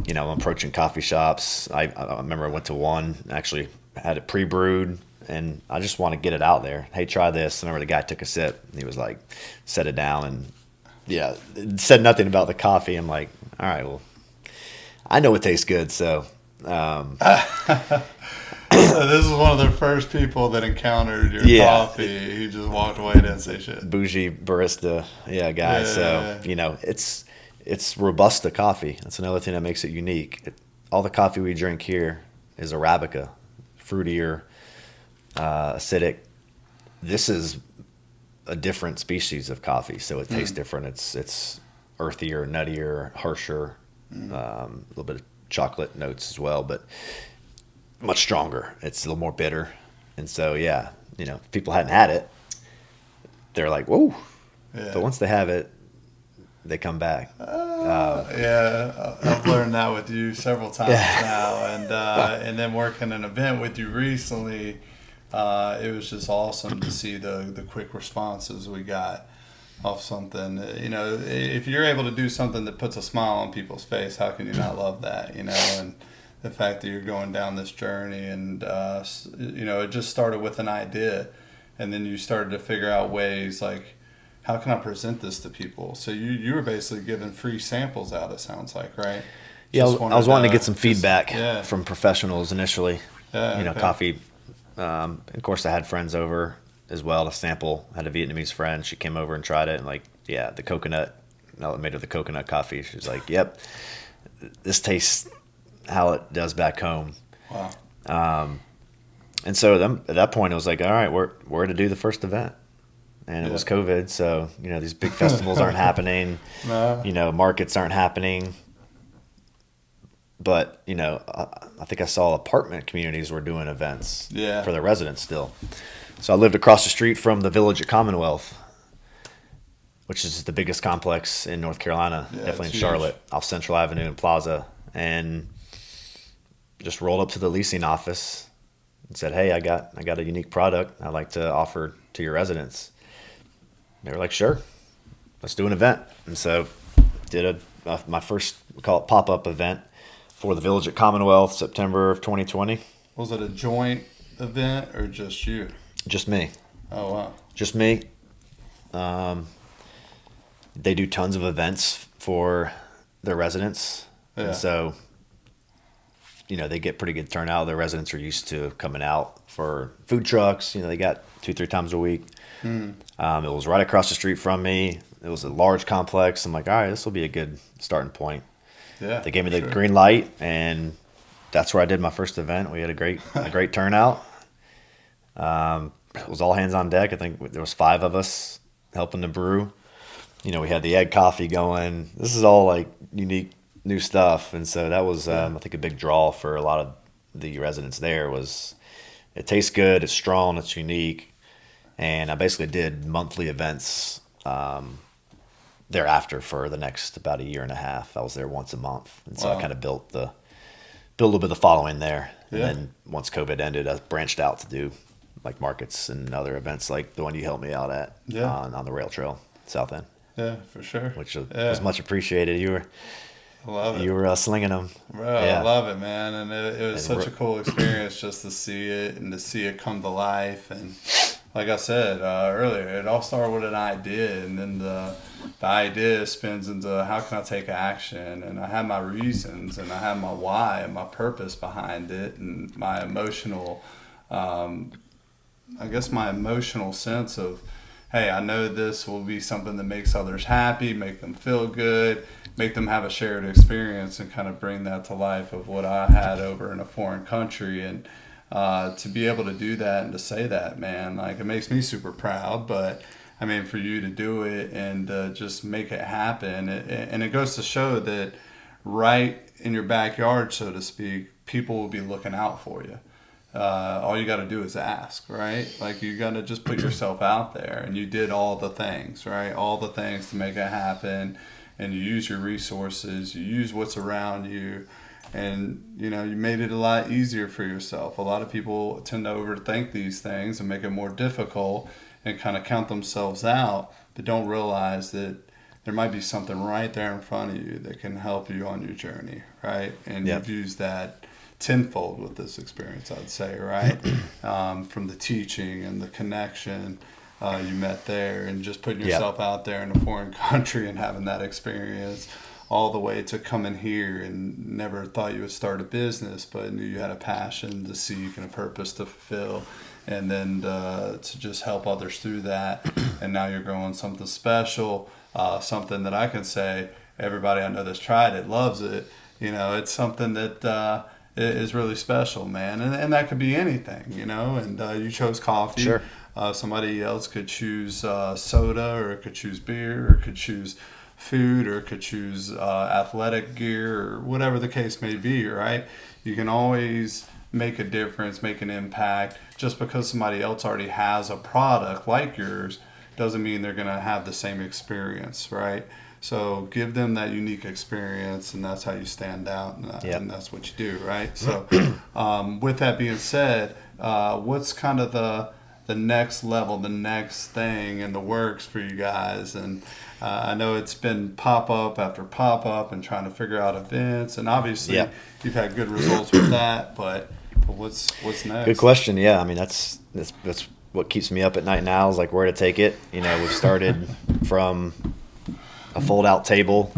I'm approaching coffee shops. I remember I went to one, actually had it pre-brewed, and I just want to get it out there. Hey, try this. I remember the guy took a sip. And he was like, set it down, and said nothing about the coffee. I'm like, all right, well, I know it tastes good, so.
This is one of the first people that encountered your coffee. He just walked away and didn't say shit.
Bougie barista, guy. So it's Robusta coffee. That's another thing that makes it unique. All the coffee we drink here is Arabica, fruitier, acidic. This is a different species of coffee, so it tastes different. It's earthier, nuttier, harsher, a little bit of chocolate notes as well, but much stronger. It's a little more bitter. And so, if people hadn't had it, they're like, whoa. Yeah. But once they have it, they come back.
I've learned that with you several times now. And then working an event with you recently, it was just awesome to see the quick responses we got off something. If you're able to do something that puts a smile on people's face, how can you not love that? And the fact that you're going down this journey, and it just started with an idea, and then you started to figure out ways like, how can I present this to people? So you were basically giving free samples out, it sounds like, right?
Yeah, I was wanting to get some feedback from professionals initially. Coffee. Of course, I had friends over, as well to sample. I had a Vietnamese friend. She came over and tried it, and like, yeah, the coconut. No, it made of the coconut coffee. She was like, "Yep, this tastes how it does back home."
Wow.
And so then, at that point, it was like, all right, we're to do the first event, and it was COVID. So these big festivals aren't happening.
No.
Markets aren't happening. But I think I saw apartment communities were doing events for their residents still. So I lived across the street from the Village at Commonwealth, which is the biggest complex in North Carolina, definitely in Charlotte, off Central Avenue and Plaza, and just rolled up to the leasing office and said, "Hey, I got a unique product I'd like to offer to your residents." They were like, "Sure, let's do an event." And so did my first, we call it pop-up event for the Village at Commonwealth, September of 2020.
Was it a joint event or just you?
Just me.
Oh, wow.
Just me. They do tons of events for their residents.
Yeah.
And so, they get pretty good turnout. Their residents are used to coming out for food trucks. They got 2-3 times a week. It was right across the street from me. It was a large complex. I'm like, all right, this will be a good starting point.
Yeah.
They gave me the green light, and that's where I did my first event. We had a great turnout. It was all hands on deck. I think there was 5 of us helping to brew. We had the egg coffee going. This is all like unique new stuff. And so that was, I think, a big draw for a lot of the residents there was it tastes good, it's strong, it's unique. And I basically did monthly events thereafter for the next about a year and a half. I was there once a month. And so I kind of built a little bit of the following there. And then once COVID ended, I branched out to do like markets and other events like the one you helped me out at on the rail trail, South End.
Yeah, for sure.
Which was much appreciated.
I love it.
You were slinging them.
Bro, I love it, man. And it was such a cool experience just to see it and to see it come to life. And like I said earlier, it all started with an idea, and then the idea spins into how can I take action, and I have my reasons, and I have my why and my purpose behind it, and my emotional, my emotional sense of, hey, I know this will be something that makes others happy, make them feel good, make them have a shared experience, and kind of bring that to life of what I had over in a foreign country. And to be able to do that and to say that, man, like, it makes me super proud. But I mean, for you to do it and just make it happen, and it goes to show that right in your backyard, so to speak, people will be looking out for you. All you got to do is ask, right? Like, you got to just put yourself out there, and you did all the things, right? All the things to make it happen, and you use your resources, you use what's around you, and you made it a lot easier for yourself. A lot of people tend to overthink these things and make it more difficult and kind of count themselves out, but don't realize that there might be something right there in front of you that can help you on your journey, right? And you've used that tenfold with this experience, I'd say, right? From the teaching and the connection you met there, and just putting yourself out there in a foreign country and having that experience, all the way to coming here and never thought you would start a business, but knew you had a passion to seek and a purpose to fulfill, and then to just help others through that. And now you're growing something special, something that I can say everybody I know that's tried it loves it. It's something that is really special, man. And that could be anything, and you chose coffee.
Sure.
Somebody else could choose soda, or could choose beer, or could choose food, or could choose athletic gear, or whatever the case may be, right? You can always make a difference, make an impact. Just because somebody else already has a product like yours doesn't mean they're going to have the same experience, right? So give them that unique experience, and that's how you stand out, and that's what you do, right? So with that being said, what's kind of the next level, the next thing in the works for you guys? And I know it's been pop-up after pop-up and trying to figure out events, and obviously you've had good results with that, but what's next?
Good question. Yeah, I mean, that's what keeps me up at night now, is like where to take it. We've started from a fold-out table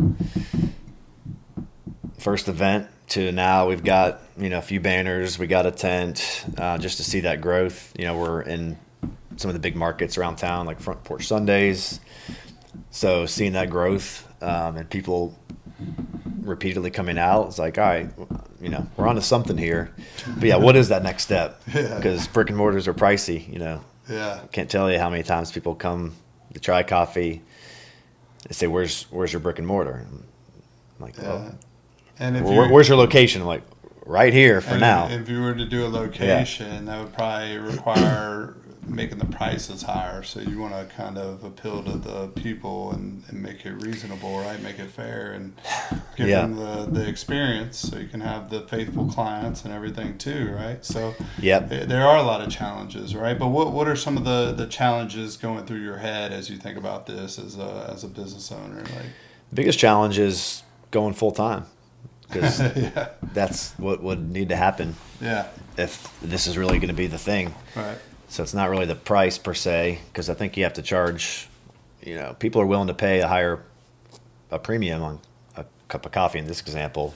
first event to now we've got a few banners, we got a tent, just to see that growth. We're in some of the big markets around town, like Front Porch Sundays. So seeing that growth and people repeatedly coming out, it's like, all right, we're onto something here. But yeah, what is that next step? Because brick and mortars are pricey.
Yeah.
I can't tell you how many times people come to try coffee. They say, "Where's your brick and mortar?" I'm like, well,
and if
where's your location? I'm like, right here for now.
If you were to do a location, that would probably require making the prices higher. So you want to kind of appeal to the people and make it reasonable, right? Make it fair and give them the experience so you can have the faithful clients and everything too, right? So there are a lot of challenges, right? But what are some of the challenges going through your head as you think about this as a business owner? Like,
the biggest challenge is going full time. Because that's what would need to happen if this is really going to be the thing.
Right.
So it's not really the price per se, because I think you have to charge, people are willing to pay a premium on a cup of coffee in this example,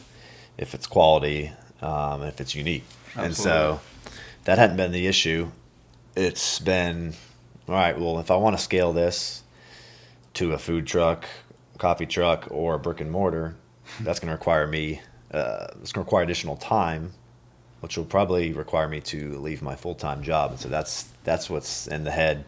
if it's quality, if it's unique. Absolutely. And so that hadn't been the issue. It's been, all right, well, if I want to scale this to a food truck, coffee truck, or a brick and mortar, that's going to require me, it's going to require additional time, which will probably require me to leave my full-time job. And so that's what's in the head,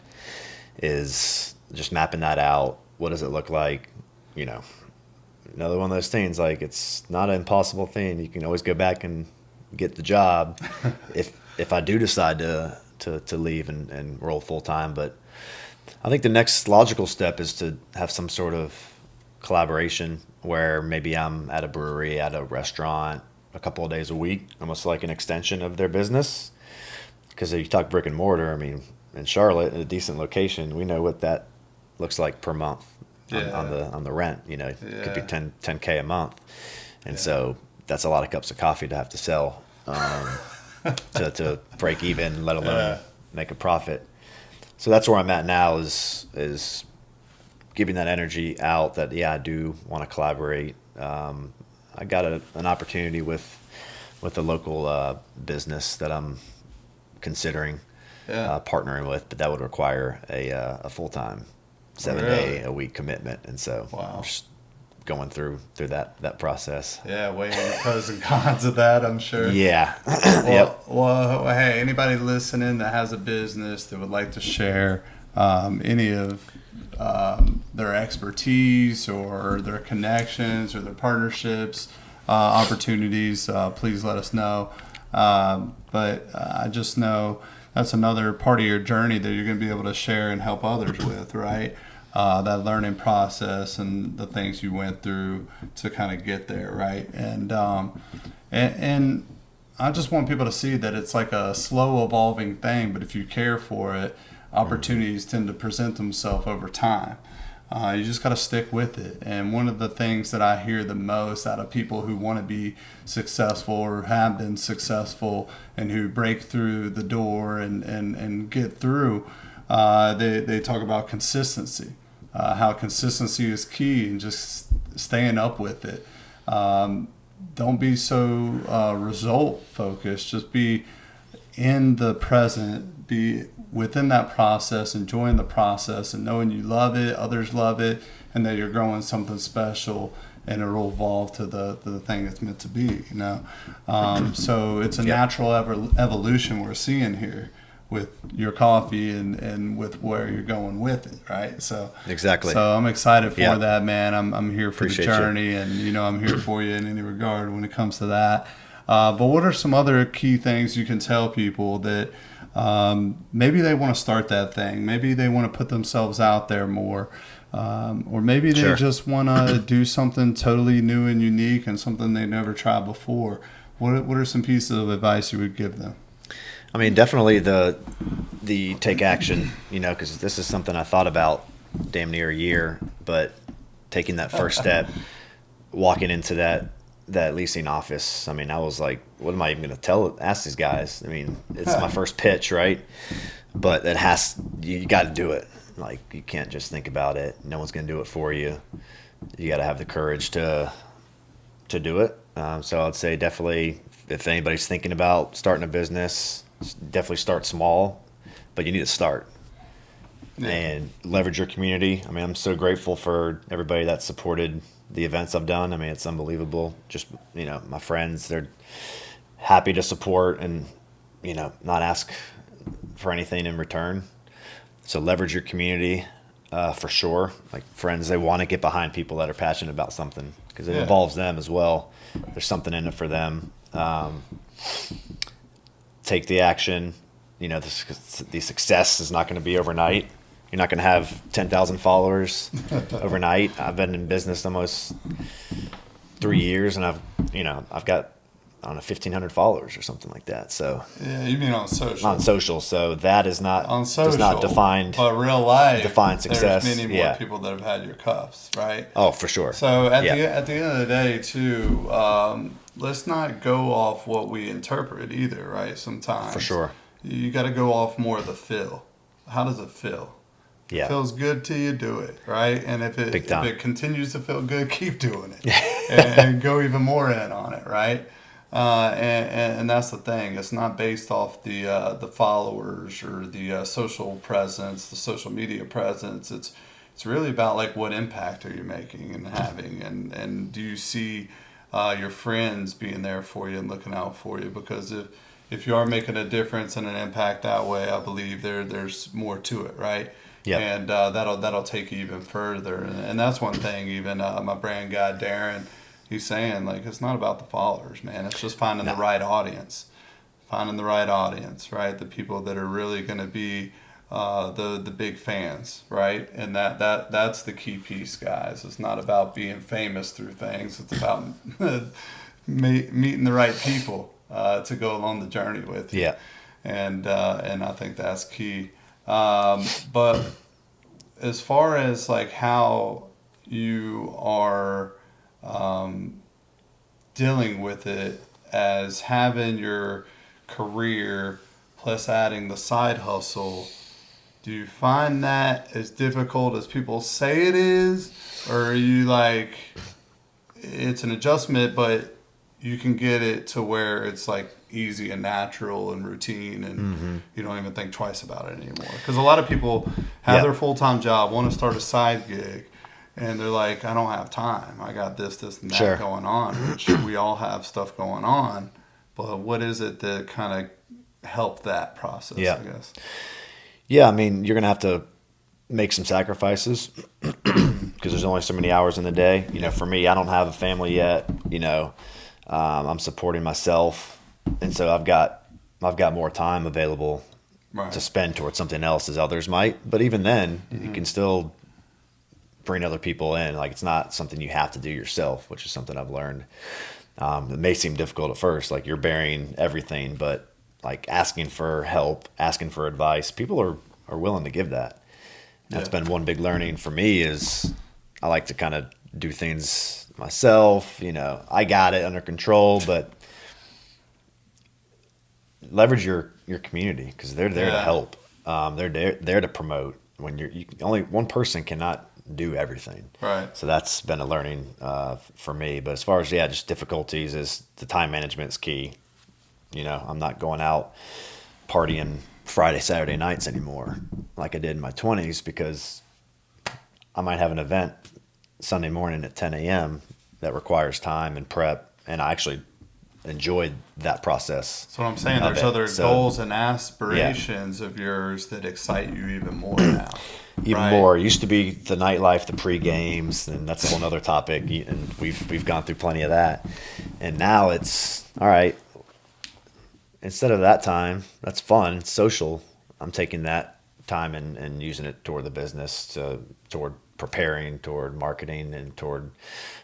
is just mapping that out. What does it look like? Another one of those things, like, it's not an impossible thing. You can always go back and get the job if I do decide to leave and roll full-time. But I think the next logical step is to have some sort of collaboration where maybe I'm at a brewery, at a restaurant, a couple of days a week, almost like an extension of their business. Because if you talk brick and mortar, I mean, in Charlotte, in a decent location, we know what that looks like per month on the rent. It could be 10K a month, and so that's a lot of cups of coffee to have to sell to break even, let alone make a profit. So that's where I'm at now, is giving that energy out. That I do want to collaborate. I got an opportunity with a local business that I'm considering partnering with, but that would require a full-time 7-day-a-week commitment, and so I'm just going through that process.
Yeah, weighing the pros and cons of that, I'm sure.
Yeah.
Well, hey, anybody listening that has a business that would like to share any of their expertise or their connections or their partnerships, opportunities, please let us know. But I just know that's another part of your journey that you're going to be able to share and help others with, right? That learning process and the things you went through to kind of get there, right? And I just want people to see that it's like a slow evolving thing, but if you care for it, opportunities tend to present themselves over time. You just got to stick with it. And one of the things that I hear the most out of people who want to be successful or have been successful and who break through the door and get through, they talk about consistency, how consistency is key and just staying up with it. Don't be so result focused. Just be in the present, be within that process, enjoying the process and knowing you love it, others love it, and that you're growing something special and it'll evolve to the thing it's meant to be, So it's a natural evolution we're seeing here with your coffee and with where you're going with it, right? So
exactly.
So I'm excited for that, man. I'm here for
Appreciate
the journey, and I'm here for you in any regard when it comes to that. But what are some other key things you can tell people that maybe they want to start that thing, maybe they want to put themselves out there more, or maybe they just want to do something totally new and unique and something they never tried before? What are some pieces of advice you would give them?
I mean, definitely the take action, because this is something I thought about damn near a year, but taking that first step, walking into that leasing office, I mean, I was like, what am I even going to ask these guys? I mean, it's my first pitch, right? But you got to do it. Like, you can't just think about it. No one's going to do it for you. You got to have the courage to do it. So I'd say definitely, if anybody's thinking about starting a business, definitely start small, but you need to start. and leverage your community. I mean, I'm so grateful for everybody that supported the events I've done. I mean, it's unbelievable. Just, my friends, they're happy to support and, not ask for anything in return. So leverage your community for sure. Like friends, they want to get behind people that are passionate about something because it involves them as well. There's something in it for them. Take the action. The success is not going to be overnight. You're not going to have 10,000 followers overnight. I've been in business almost 3 years, and I've got, I don't know, 1,500 followers or something like that. So
yeah, you mean on social?
On social. So that is not
on social,
does not define,
but real life
define success.
There's many more people that have had your cups, right?
Oh, for sure.
So at the end of the day, too, let's not go off what we interpret either, right? Sometimes
For sure.
You got to go off more of the feel. How does it feel?
Yeah.
Feels good to you, do it, right? And if it continues to feel good, keep doing it, and go even more in on it, right? And that's the thing. It's not based off the followers or the social presence, the social media presence. It's really about like what impact are you making and having, and do you see your friends being there for you and looking out for you? Because if you are making a difference and an impact that way, I believe there's more to it, right?
Yeah.
And that'll take you even further. And that's one thing. Even my brand guy Darren, he's saying like it's not about the followers, man. It's just finding the right audience, right? The people that are really going to be the big fans, right? And that's the key piece, guys. It's not about being famous through things. It's about meeting the right people to go along the journey with you.
Yeah.
And I think that's key. But as far as like how you are dealing with it as having your career plus adding the side hustle, do you find that as difficult as people say it is? Or are you like, it's an adjustment, but you can get it to where it's like easy and natural and routine and you don't even think twice about it anymore? Because a lot of people have their full-time job, want to start a side gig, and they're like, I don't have time. I got this, and that going on, which we all have stuff going on. But what is it that kind of helped that process, I guess?
Yeah, I mean, you're going to have to make some sacrifices because there's only so many hours in the day. For me, I don't have a family yet. I'm supporting myself, and so I've got more time available to spend towards something else as others might. But even then, you can still bring other people in. Like it's not something you have to do yourself, which is something I've learned. It may seem difficult at first, like you're bearing everything, but like asking for help, asking for advice, people are willing to give that. That's been one big learning for me is I like to kind of do things myself. I got it under control, but leverage your community because they're there to help. They're there to promote. When only one person cannot do everything.
Right.
So that's been a learning for me. But as far as just difficulties, is the time management is key. I'm not going out partying Friday, Saturday nights anymore like I did in my 20s because I might have an event Sunday morning at 10 a.m. that requires time and prep, and I actually enjoyed that process.
That's what I'm saying. There's other goals and aspirations of yours that excite you even more now.
Even more. It used to be the nightlife, the pre-games, and that's a whole other topic, and we've gone through plenty of that. And now it's, all right, instead of that time, that's fun, it's social, I'm taking that time and using it toward the business, toward preparing, toward marketing, and toward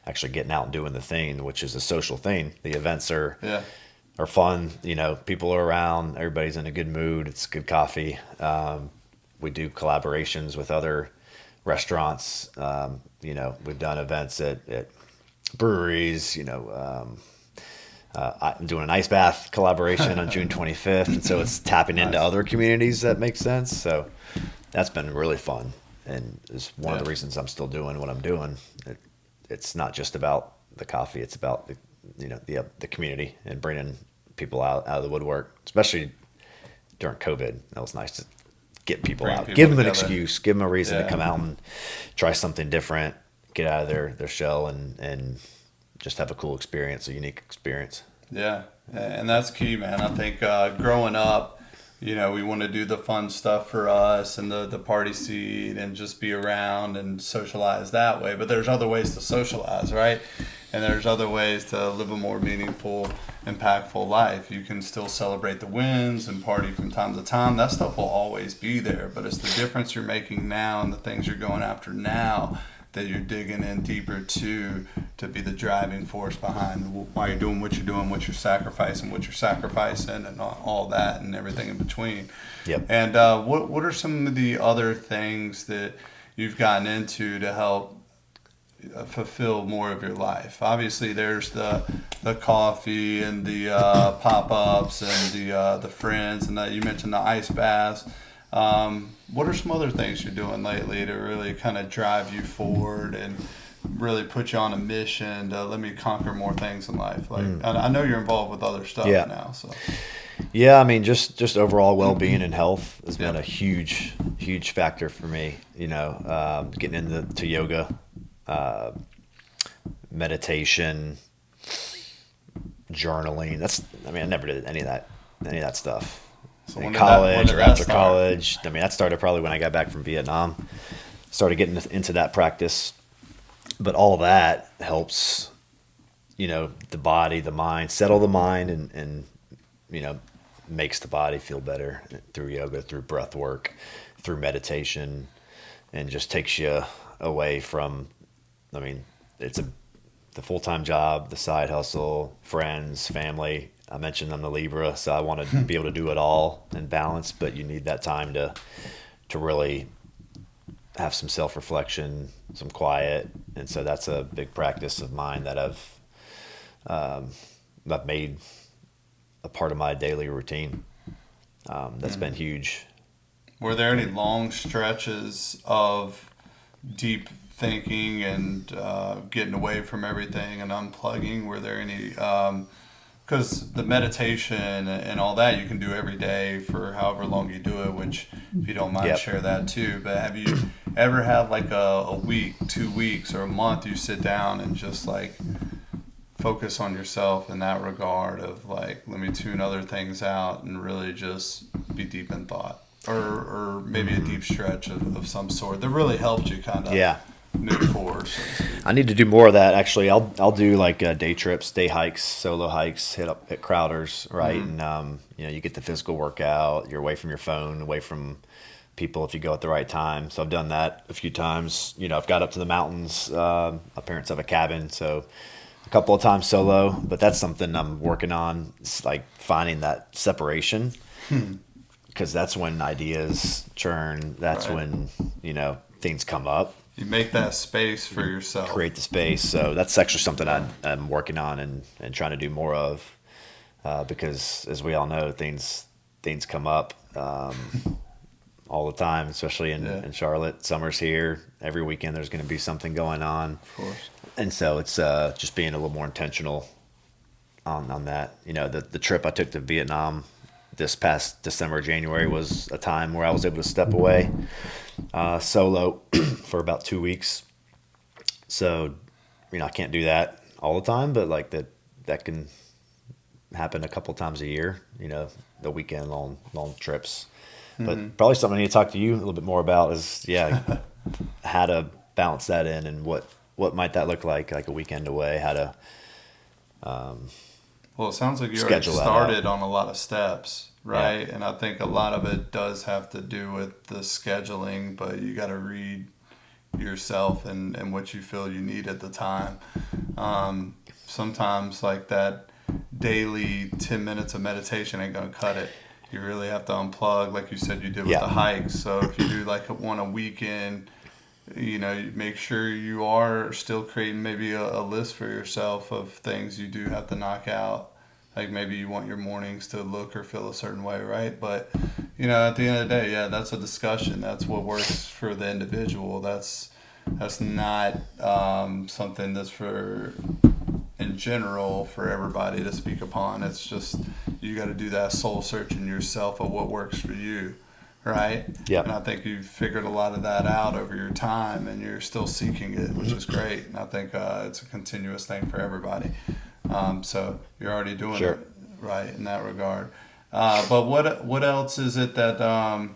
actually getting out and doing the thing, which is a social thing. The events are fun. People are around, everybody's in a good mood, it's good coffee. We do collaborations with other restaurants. We've done events at breweries. I'm doing an ice bath collaboration on June 25th. And so it's tapping into other communities that make sense. So that's been really fun. And it's one of the reasons I'm still doing what I'm doing. It's not just about the coffee. It's about the community and bringing people out of the woodwork, especially during COVID. That was nice to get people
Bring
out,
people
give them an
together.
excuse, give them a reason
Yeah.
to come out and try something different, get out of their shell, and just have a cool experience, a unique experience.
Yeah, and that's key, man. I think growing up, we want to do the fun stuff for us and the party scene and just be around and socialize that way. But there's other ways to socialize, right? And there's other ways to live a more meaningful, impactful life. You can still celebrate the wins and party from time to time. That stuff will always be there, but it's the difference you're making now and the things you're going after now that you're digging in deeper to be the driving force behind why you're doing what you're doing, what you're sacrificing, and all that and everything in between.
Yep.
And what are some of the other things that you've gotten into to help fulfill more of your life? Obviously, there's the coffee and the pop-ups and the friends, and you mentioned the ice baths. What are some other things you're doing lately to really kind of drive you forward and really put you on a mission to let me conquer more things in life? Like I know you're involved with other stuff now, so.
Yeah, I mean, just overall well-being and health has been a huge factor for me. Getting into yoga, meditation, journaling. I never did any of that stuff.
So
In
when did
college or
that
after
start?
college. That started probably when I got back from Vietnam. Started getting into that practice. But all that helps, the body, the mind, settle the mind and makes the body feel better through yoga, through breath work, through meditation, and just takes you away from, it's the full-time job, the side hustle, friends, family. I mentioned I'm the Libra, so I want to be able to do it all in balance, but you need that time to really have some self-reflection, some quiet. And so that's a big practice of mine that I've made a part of my daily routine. That's been huge.
Were there any long stretches of deep thinking and getting away from everything and unplugging? Were there any, because the meditation and all that you can do every day for however long you do it, which if you don't mind, share that too. But have you ever had like a week, 2 weeks, or a month you sit down and just like focus on yourself in that regard of like, let me tune other things out and really just be deep in thought? Or maybe a deep stretch of some sort that really helped you kind of move forward, so to speak.
I need to do more of that. Actually, I'll do like day trips, day hikes, solo hikes, hit Crowders, right? And you get the physical workout. You're away from your phone, away from people if you go at the right time. So I've done that a few times. I've got up to the mountains. My parents have a cabin, so a couple of times solo. But that's something I'm working on. It's like finding that separation. Because that's when ideas churn. That's when, things come up.
You make that space for yourself.
Create the space. So that's actually something I'm working on and trying to do more of. Because as we all know, things come up all the time, especially in Charlotte. Summer's here. Every weekend there's going to be something going on.
Of course.
And so it's just being a little more intentional on that. The trip I took to Vietnam this past December, January was a time where I was able to step away solo for about 2 weeks. So, I can't do that all the time, but like that can happen a couple times a year, the weekend long trips. But probably something I need to talk to you a little bit more about is, how to balance that in and what might that look like a weekend away, how to
well, it sounds like you already started on a lot of steps, right? Yeah. And I think a lot of it does have to do with the scheduling, but you got to read yourself and what you feel you need at the time. Sometimes like that daily 10 minutes of meditation ain't going to cut it. You really have to unplug, like you said you did with the hikes. So if you do like one a weekend, you make sure you are still creating maybe a list for yourself of things you do have to knock out. Like maybe you want your mornings to look or feel a certain way, right? But, at the end of the day, that's a discussion. That's what works for the individual. That's not something that's in general for everybody to speak upon. It's just you got to do that soul searching yourself of what works for you. right?
Yeah.
And I think you've figured a lot of that out over your time, and you're still seeking it, which is great. And I think it's a continuous thing for everybody. So you're already doing
Sure.
it right in that regard. But what else is it that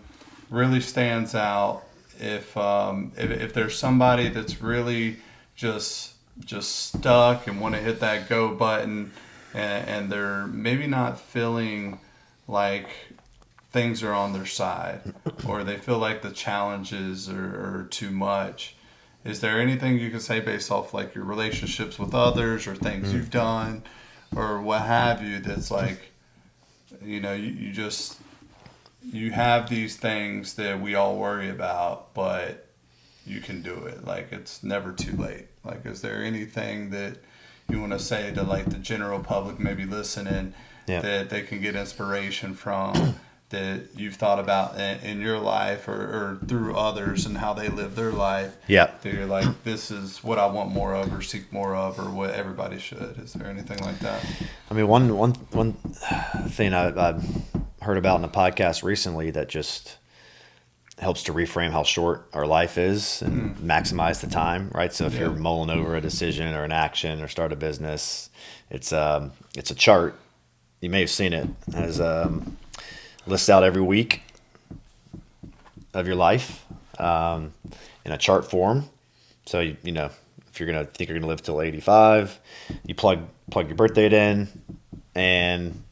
really stands out if there's somebody that's really just stuck and want to hit that go button, and they're maybe not feeling like things are on their side, or they feel like the challenges are too much. Is there anything you can say based off like your relationships with others or things you've done or what have you, that's like, you know, you have these things that we all worry about, but you can do it. Like, it's never too late. Like, is there anything that you want to say to like the general public maybe listening, that they can get inspiration from, that you've thought about in your life or through others and how they live their life?
Yeah.
That you're like, this is what I want more of or seek more of, or what everybody should. Is there anything like that?
I mean, one thing I heard about in a podcast recently that just helps to reframe how short our life is and maximize the time, right? So if you're mulling over a decision or an action or start a business, it's a chart. You may have seen it as lists out every week of your life in a chart form. So you know, if you're think you're gonna live till 85, you plug your birth date in, and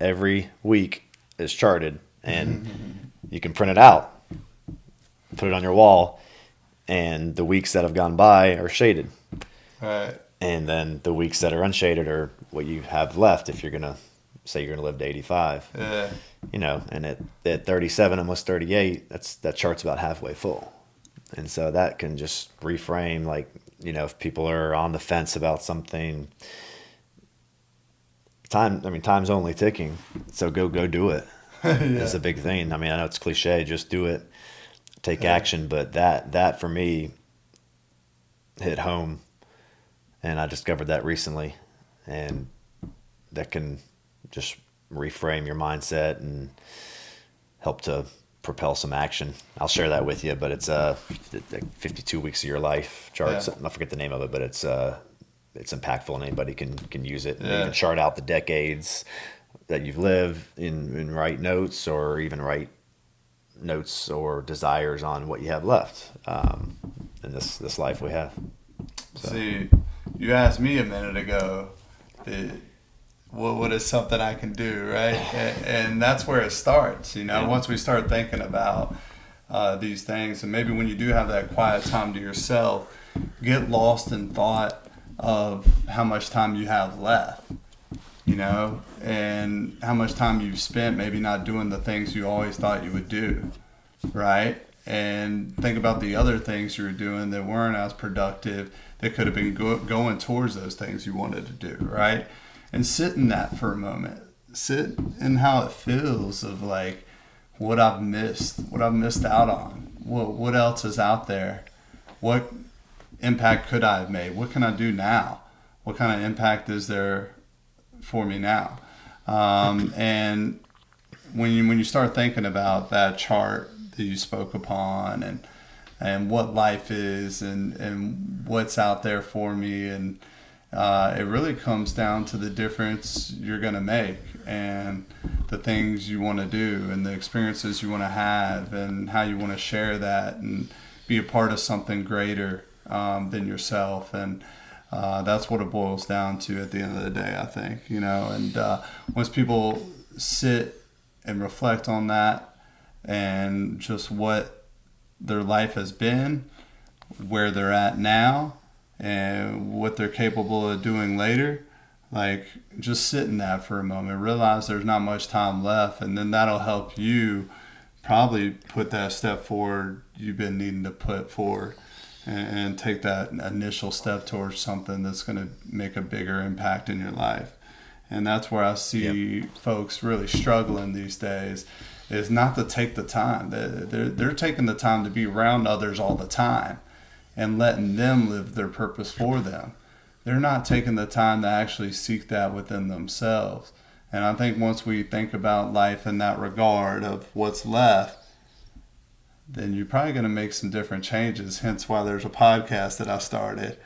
every week is charted, and you can print it out, put it on your wall, and the weeks that have gone by are shaded.
Right.
And then the weeks that are unshaded are what you have left if you're gonna say you're gonna live to 85.
Yeah.
You know, and at 37, almost 38, that chart's about halfway full. And so that can just reframe, like, you know, if people are on the fence about something, time's only ticking. So go do it. It's a big thing. I mean, I know it's cliche, just do it, take action, but that for me hit home, and I discovered that recently, and that can just reframe your mindset and help to propel some action. I'll share that with you, but it's 52 weeks of your life charts. I forget the name of it, but it's impactful, and anybody can use it. You can chart out the decades that you've lived and write notes, or even write notes or desires on what you have left in this life we have. So.
See, you asked me a minute ago that what is something I can do, right? And that's where it starts, you know, once we start thinking about these things. And maybe when you do have that quiet time to yourself, get lost in thought of how much time you have left, you know, and how much time you've spent maybe not doing the things you always thought you would do, right? And think about the other things you were doing that weren't as productive, that could have been going towards those things you wanted to do, right? And sit in that for a moment. Sit in how it feels of like what I've missed out on. What else is out there? What impact could I have made? What can I do now? What kind of impact is there for me now? And when you start thinking about that chart that you spoke upon, and what life is, and what's out there for me, and it really comes down to the difference you're going to make, and the things you want to do, and the experiences you want to have, and how you want to share that and be a part of something greater than yourself. And that's what it boils down to at the end of the day, I think, you know. And once people sit and reflect on that, and just what their life has been, where they're at now, and what they're capable of doing later, like, just sit in that for a moment, realize there's not much time left, and then that'll help you probably put that step forward you've been needing to put forward, and take that initial step towards something that's going to make a bigger impact in your life. And that's where I see folks really struggling these days, is not to take the time. They're taking the time to be around others all the time and letting them live their purpose for them. They're not taking the time to actually seek that within themselves. And I think once we think about life in that regard of what's left, then you're probably going to make some different changes. Hence why there's a podcast that I started.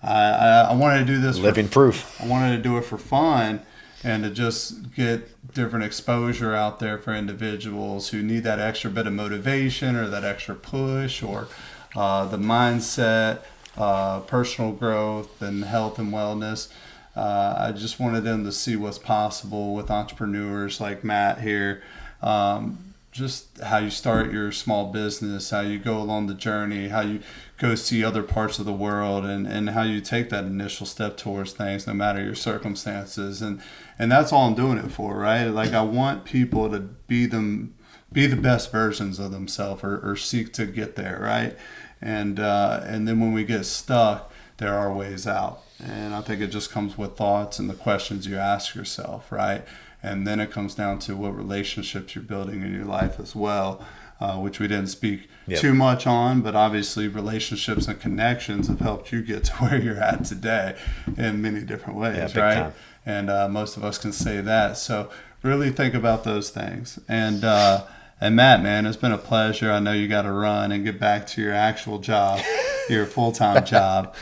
I wanted to do this
living proof.
I wanted to do it for fun and to just get different exposure out there for individuals who need that extra bit of motivation or that extra push or the mindset, personal growth and health and wellness. I just wanted them to see what's possible with entrepreneurs like Matt here. Just how you start your small business, how you go along the journey, how you go see other parts of the world, and how you take that initial step towards things no matter your circumstances. And that's all I'm doing it for, right? Like, I want people to be the best versions of themselves or seek to get there, right? And then when we get stuck, there are ways out. And I think it just comes with thoughts and the questions you ask yourself, right? And then it comes down to what relationships you're building in your life as well, which we didn't speak too much on, but obviously relationships and connections have helped you get to where you're at today in many different ways, right? Time. And most of us can say that. So really think about those things. And Matt, man, it's been a pleasure. I know you got to run and get back to your actual job, your full-time job,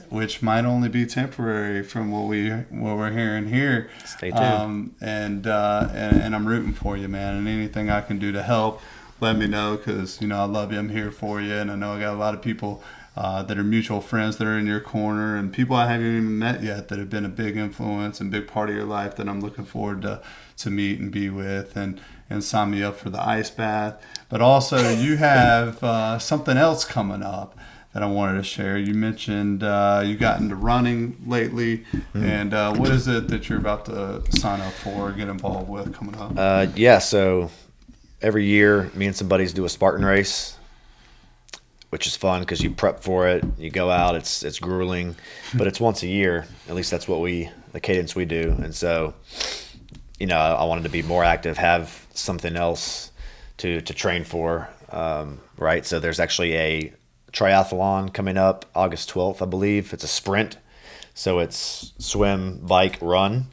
which might only be temporary from what we're hearing here.
Stay tuned.
And I'm rooting for you, man. And anything I can do to help, let me know, because I love you. I'm here for you, and I know I got a lot of people that are mutual friends that are in your corner, and people I haven't even met yet that have been a big influence and big part of your life that I'm looking forward to meet and be with and sign me up for the ice bath. But also you have something else coming up that I wanted to share. You mentioned you got into running lately, and what is it that you're about to sign up for or get involved with coming up?
So every year me and some buddies do a Spartan race, which is fun because you prep for it. You go out, it's grueling, but it's once a year. At least that's what the cadence we do. And so, I wanted to be more active, have something else to train for, right? So there's actually a triathlon coming up August 12th, I believe. It's a sprint. So it's swim, bike, run,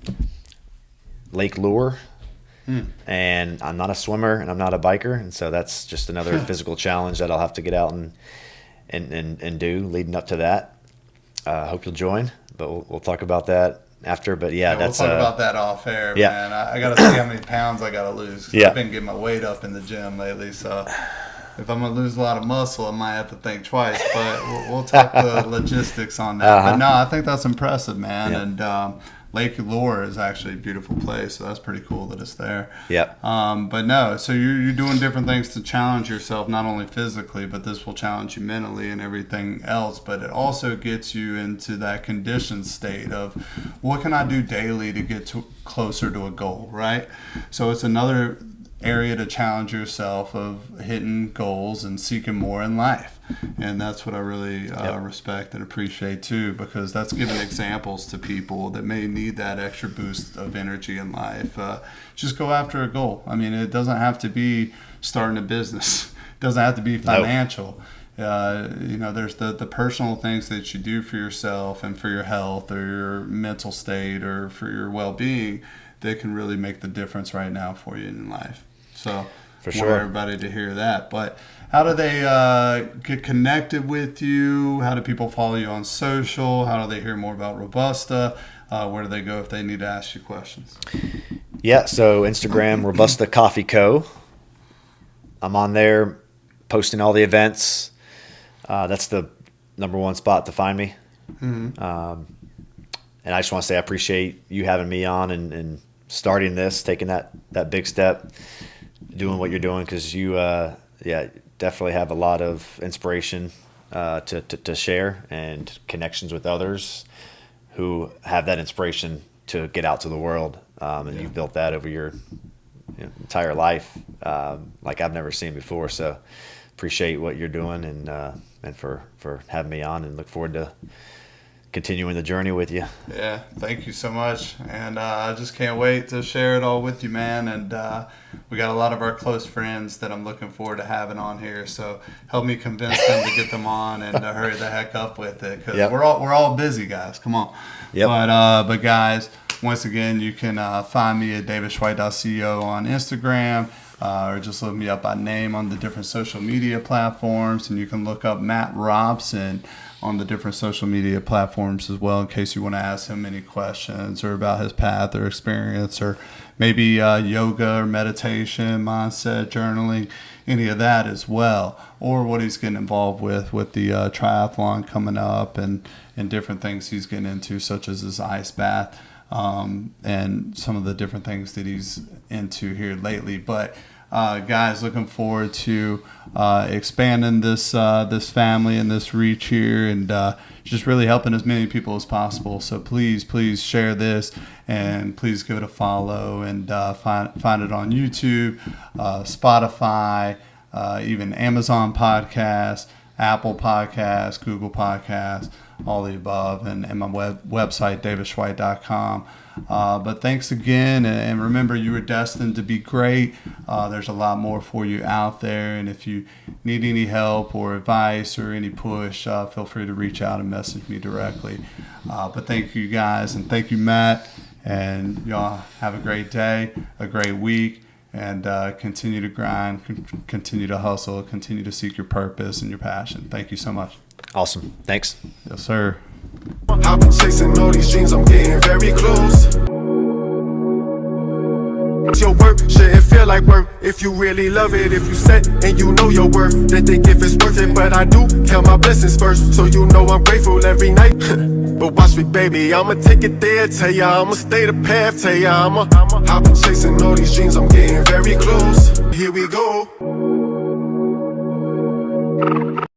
Lake Lure. And I'm not a swimmer and I'm not a biker. And so that's just another physical challenge that I'll have to get out and do leading up to that. Hope you'll join, but we'll talk about that after. But
we'll talk about that off air, man. I got to see how many pounds I got to lose. I've been getting my weight up in the gym lately. So if I'm going to lose a lot of muscle, I might have to think twice, but we'll talk the logistics on that. But no, I think that's impressive, man. And, Lake Lure is actually a beautiful place, so that's pretty cool that it's there. But no, so you're doing different things to challenge yourself, not only physically, but this will challenge you mentally and everything else. But it also gets you into that conditioned state of what can I do daily to get closer to a goal, right? So it's another area to challenge yourself of hitting goals and seeking more in life. And that's what I really respect and appreciate too, because that's giving examples to people that may need that extra boost of energy in life. Just go after a goal. I mean, it doesn't have to be starting a business. It doesn't have to be financial. There's the personal things that you do for yourself and for your health or your mental state or for your well-being that can really make the difference right now for you in life. So
for
sure, I want everybody to hear that. But how do they get connected with you? How do people follow you on social? How do they hear more about Robusta? Where do they go if they need to ask you questions?
So Instagram, Robusta Coffee Co. I'm on there posting all the events. That's the number one spot to find me. And I just want to say I appreciate you having me on and starting this, taking that big step, doing what you're doing, because you definitely have a lot of inspiration to share and connections with others who have that inspiration to get out to the world. And you've built that over your entire life like I've never seen before. So appreciate what you're doing and for having me on, and look forward to continuing the journey with you.
Yeah, thank you so much. And I just can't wait to share it all with you, man. And we got a lot of our close friends that I'm looking forward to having on here. So help me convince them to get them on and hurry the heck up with it, because we're all busy, guys. Come on. But guys, once again, you can find me at davidschweit.co on Instagram. or just look me up by name on the different social media platforms. And you can look up Matt Robson on the different social media platforms as well, in case you want to ask him any questions or about his path or experience, or maybe yoga or meditation, mindset, journaling, any of that as well, or what he's getting involved with the triathlon coming up, and different things he's getting into, such as his ice bath, and some of the different things that he's into here lately. But guys, looking forward to expanding this family and this reach here, and just really helping as many people as possible. So please share this, and please give it a follow, and find it on YouTube, Spotify, even Amazon Podcasts, Apple Podcasts, Google Podcasts, all the above, and my website, davidschweit.com. But thanks again, and remember, you were destined to be great. There's a lot more for you out there, and if you need any help or advice or any push, feel free to reach out and message me directly. But thank you guys, and thank you, Matt, and y'all have a great day, a great week, and continue to grind, continue to hustle, continue to seek your purpose and your passion. Thank you so much.
Awesome. Thanks.
Yes, sir.
I've been chasing all these dreams, I'm getting very close. Your work shouldn't feel like work if you really love it. If you set and you know your worth, then think if it's worth it. But I do count my blessings first, so you know I'm grateful every night. But watch me, baby, I'ma take it there. Tell ya I'ma stay the path. Tell ya I've been chasing all these dreams, I'm getting very close. Here we go.